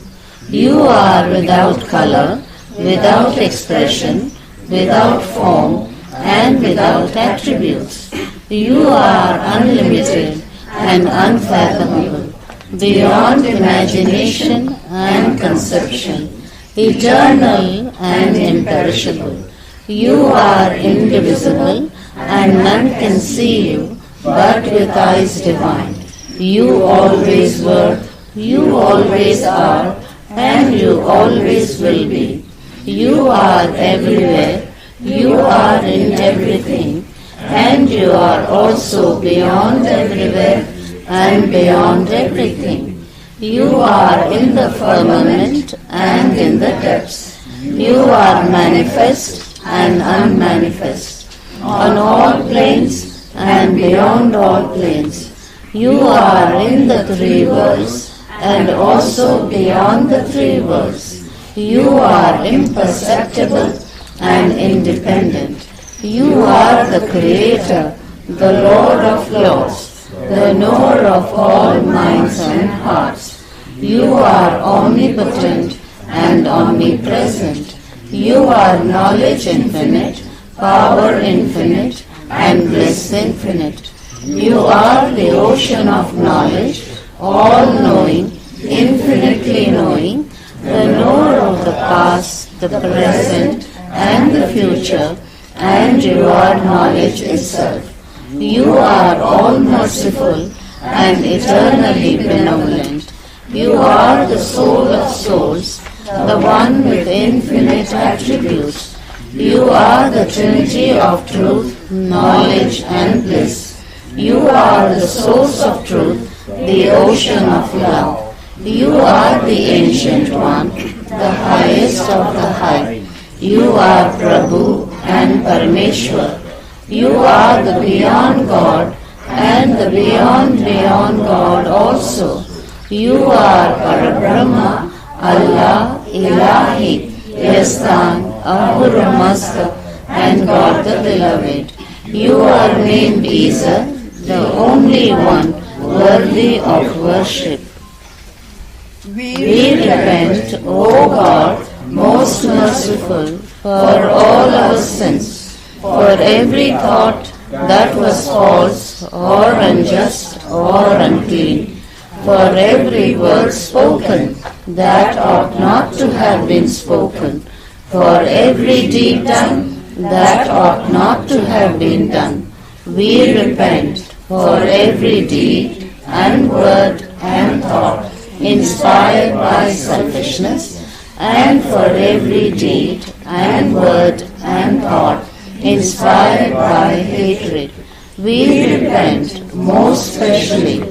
S12: You are without color, without expression, without form, and without attributes. You are unlimited and unfathomable, beyond imagination and conception, eternal and imperishable. You are indivisible, and none can see you but with eyes divine. You always were, you always are, and you always will be. You are everywhere, you are in everything, and you are also beyond everywhere and beyond everything. You are in the firmament and in the depths. You are manifest and unmanifest, on all planes and beyond all planes. You are in the three worlds and also beyond the three worlds. You are imperceptible and independent. You are the Creator, the Lord of Lords, the knower of all minds and hearts. You are omnipotent and omnipresent. You are knowledge infinite, power infinite, and bliss infinite. You are the ocean of knowledge, all-knowing, infinitely knowing, the knower of the past, the present, and the future, and you are knowledge itself. You are all-merciful and eternally benevolent. You are the soul of souls, the one with infinite attributes. You are the Trinity of truth, knowledge, and bliss. You are the source of truth, the ocean of love. You are the Ancient One, the highest of the high. You are Prabhu and Parameshwar. You are the beyond God and the beyond God also. You are Parabrahma, Allah, Ilahi, Yastan, Ahura Mazda, and God the Beloved. You are named Isa, the only one worthy of worship. We repent, O God, most merciful, for all our sins, for every thought that was false or unjust or unclean, for every word spoken that ought not to have been spoken, for every deed done that ought not to have been done. We repent for every deed and word and thought inspired by selfishness, and for every deed and word and thought inspired by hatred. We repent most especially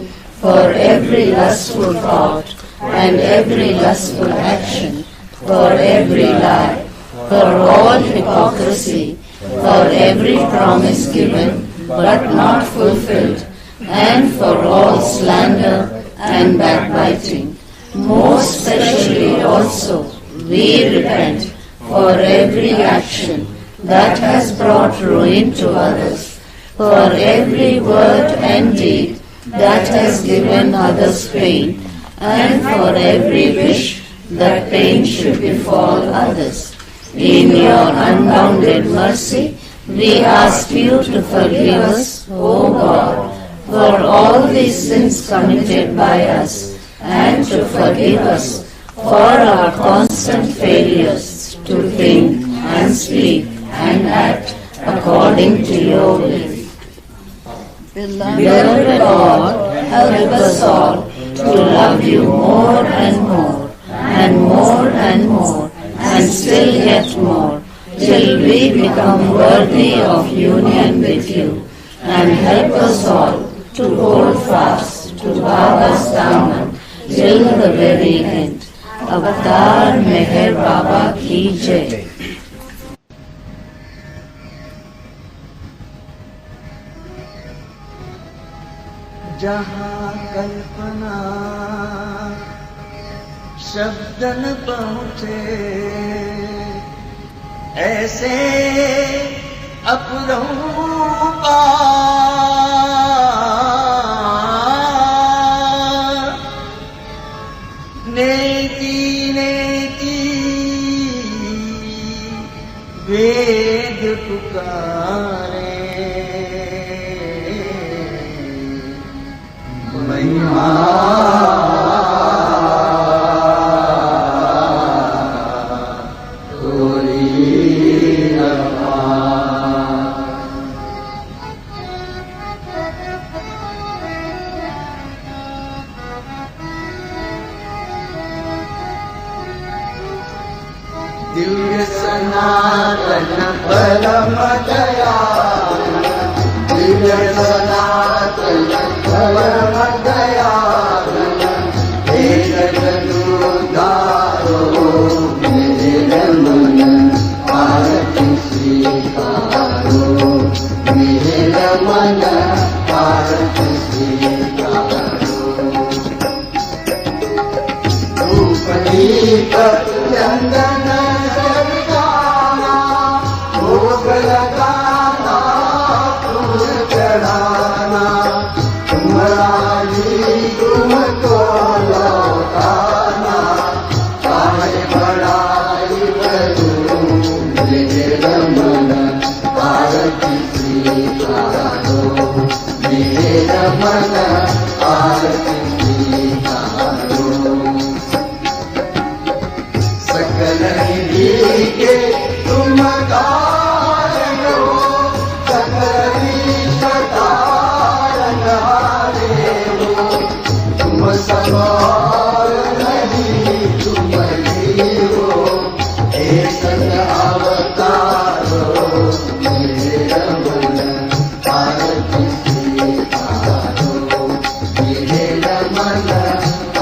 S12: for every lustful thought and every lustful action, for every lie, for all hypocrisy, for every promise given but not fulfilled, and for all slander and backbiting. Most especially also we repent for every action that has brought ruin to others, for every word and deed that has given others pain, and for every wish that pain should befall others. In your unbounded mercy, we ask you to forgive us, O God, for all these sins committed by us, and to forgive us for our constant failures to think and speak and act according to your will. Beloved Lord, help us all to love you more and more, and more and more, and still yet more, till we become worthy of union with you, and help us all to hold fast to Baba's daman till the very end. Avatar Meher Baba ki jai.
S13: जहाँ कल्पना शब्द न पहुँचे, ऐसे अपरूपा नेति नेति वेद पुकारे, महिमा दिव्य सनातन परम दया, दिव्य सनातन परम दया, हे जगदुद्धारो मेरे मन आरती स्वीकारो, मेरे मन आरती स्वीकारो। धूप दीप चंदन भोग लगाना, फूल चढ़ाना, तुम्हारी तुमको लौटाना, चाहे बड़ाई करूं मेरे मन आरती स्वीकारो, मेरे मन आरती स्वीकारो। सकल निधि के तुम कारण हो, सकल कारण हारे हो, तुम सवार नहीं तुम ही हो, हे सत अवतारो मेरा मन आरती स्वीकारो, मेरा मन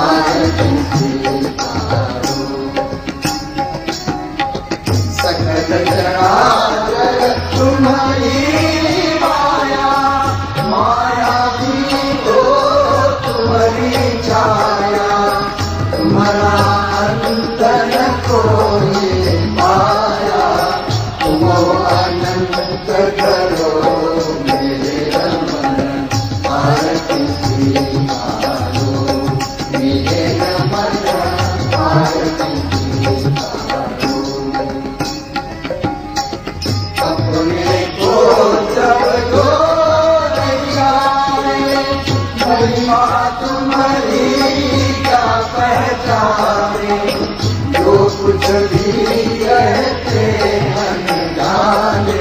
S13: आरती स्वीकारो। सकल चराचर तुम्हारी माया, माया भी तो तुम्हारी छाया, तुम्हारा अंत न कोई पाया, तुम अनंत करो मेरे मन आरती स्वीकारो, मेरे मन आरती स्वीकारो। अपने को जब को जाने, महिमा तुम्हारी क्या पहचाने, जो कुछ भी कहते अनजाने,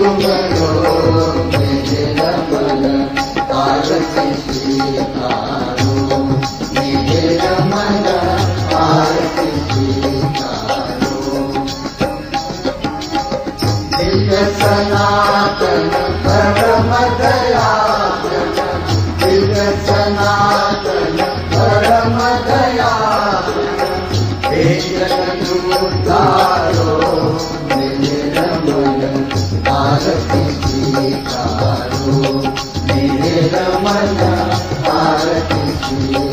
S13: सुमरो मेरे रमन आरती स्वीकारो मेरे रमन आरती स्वीकारो दिव्य सनातन परम दयालन दिव्य सनातन परम दयालन हे जगदुद्धारो मेरे रमन आरती स्वीकारो मेरे रमन आरती स्वीकारो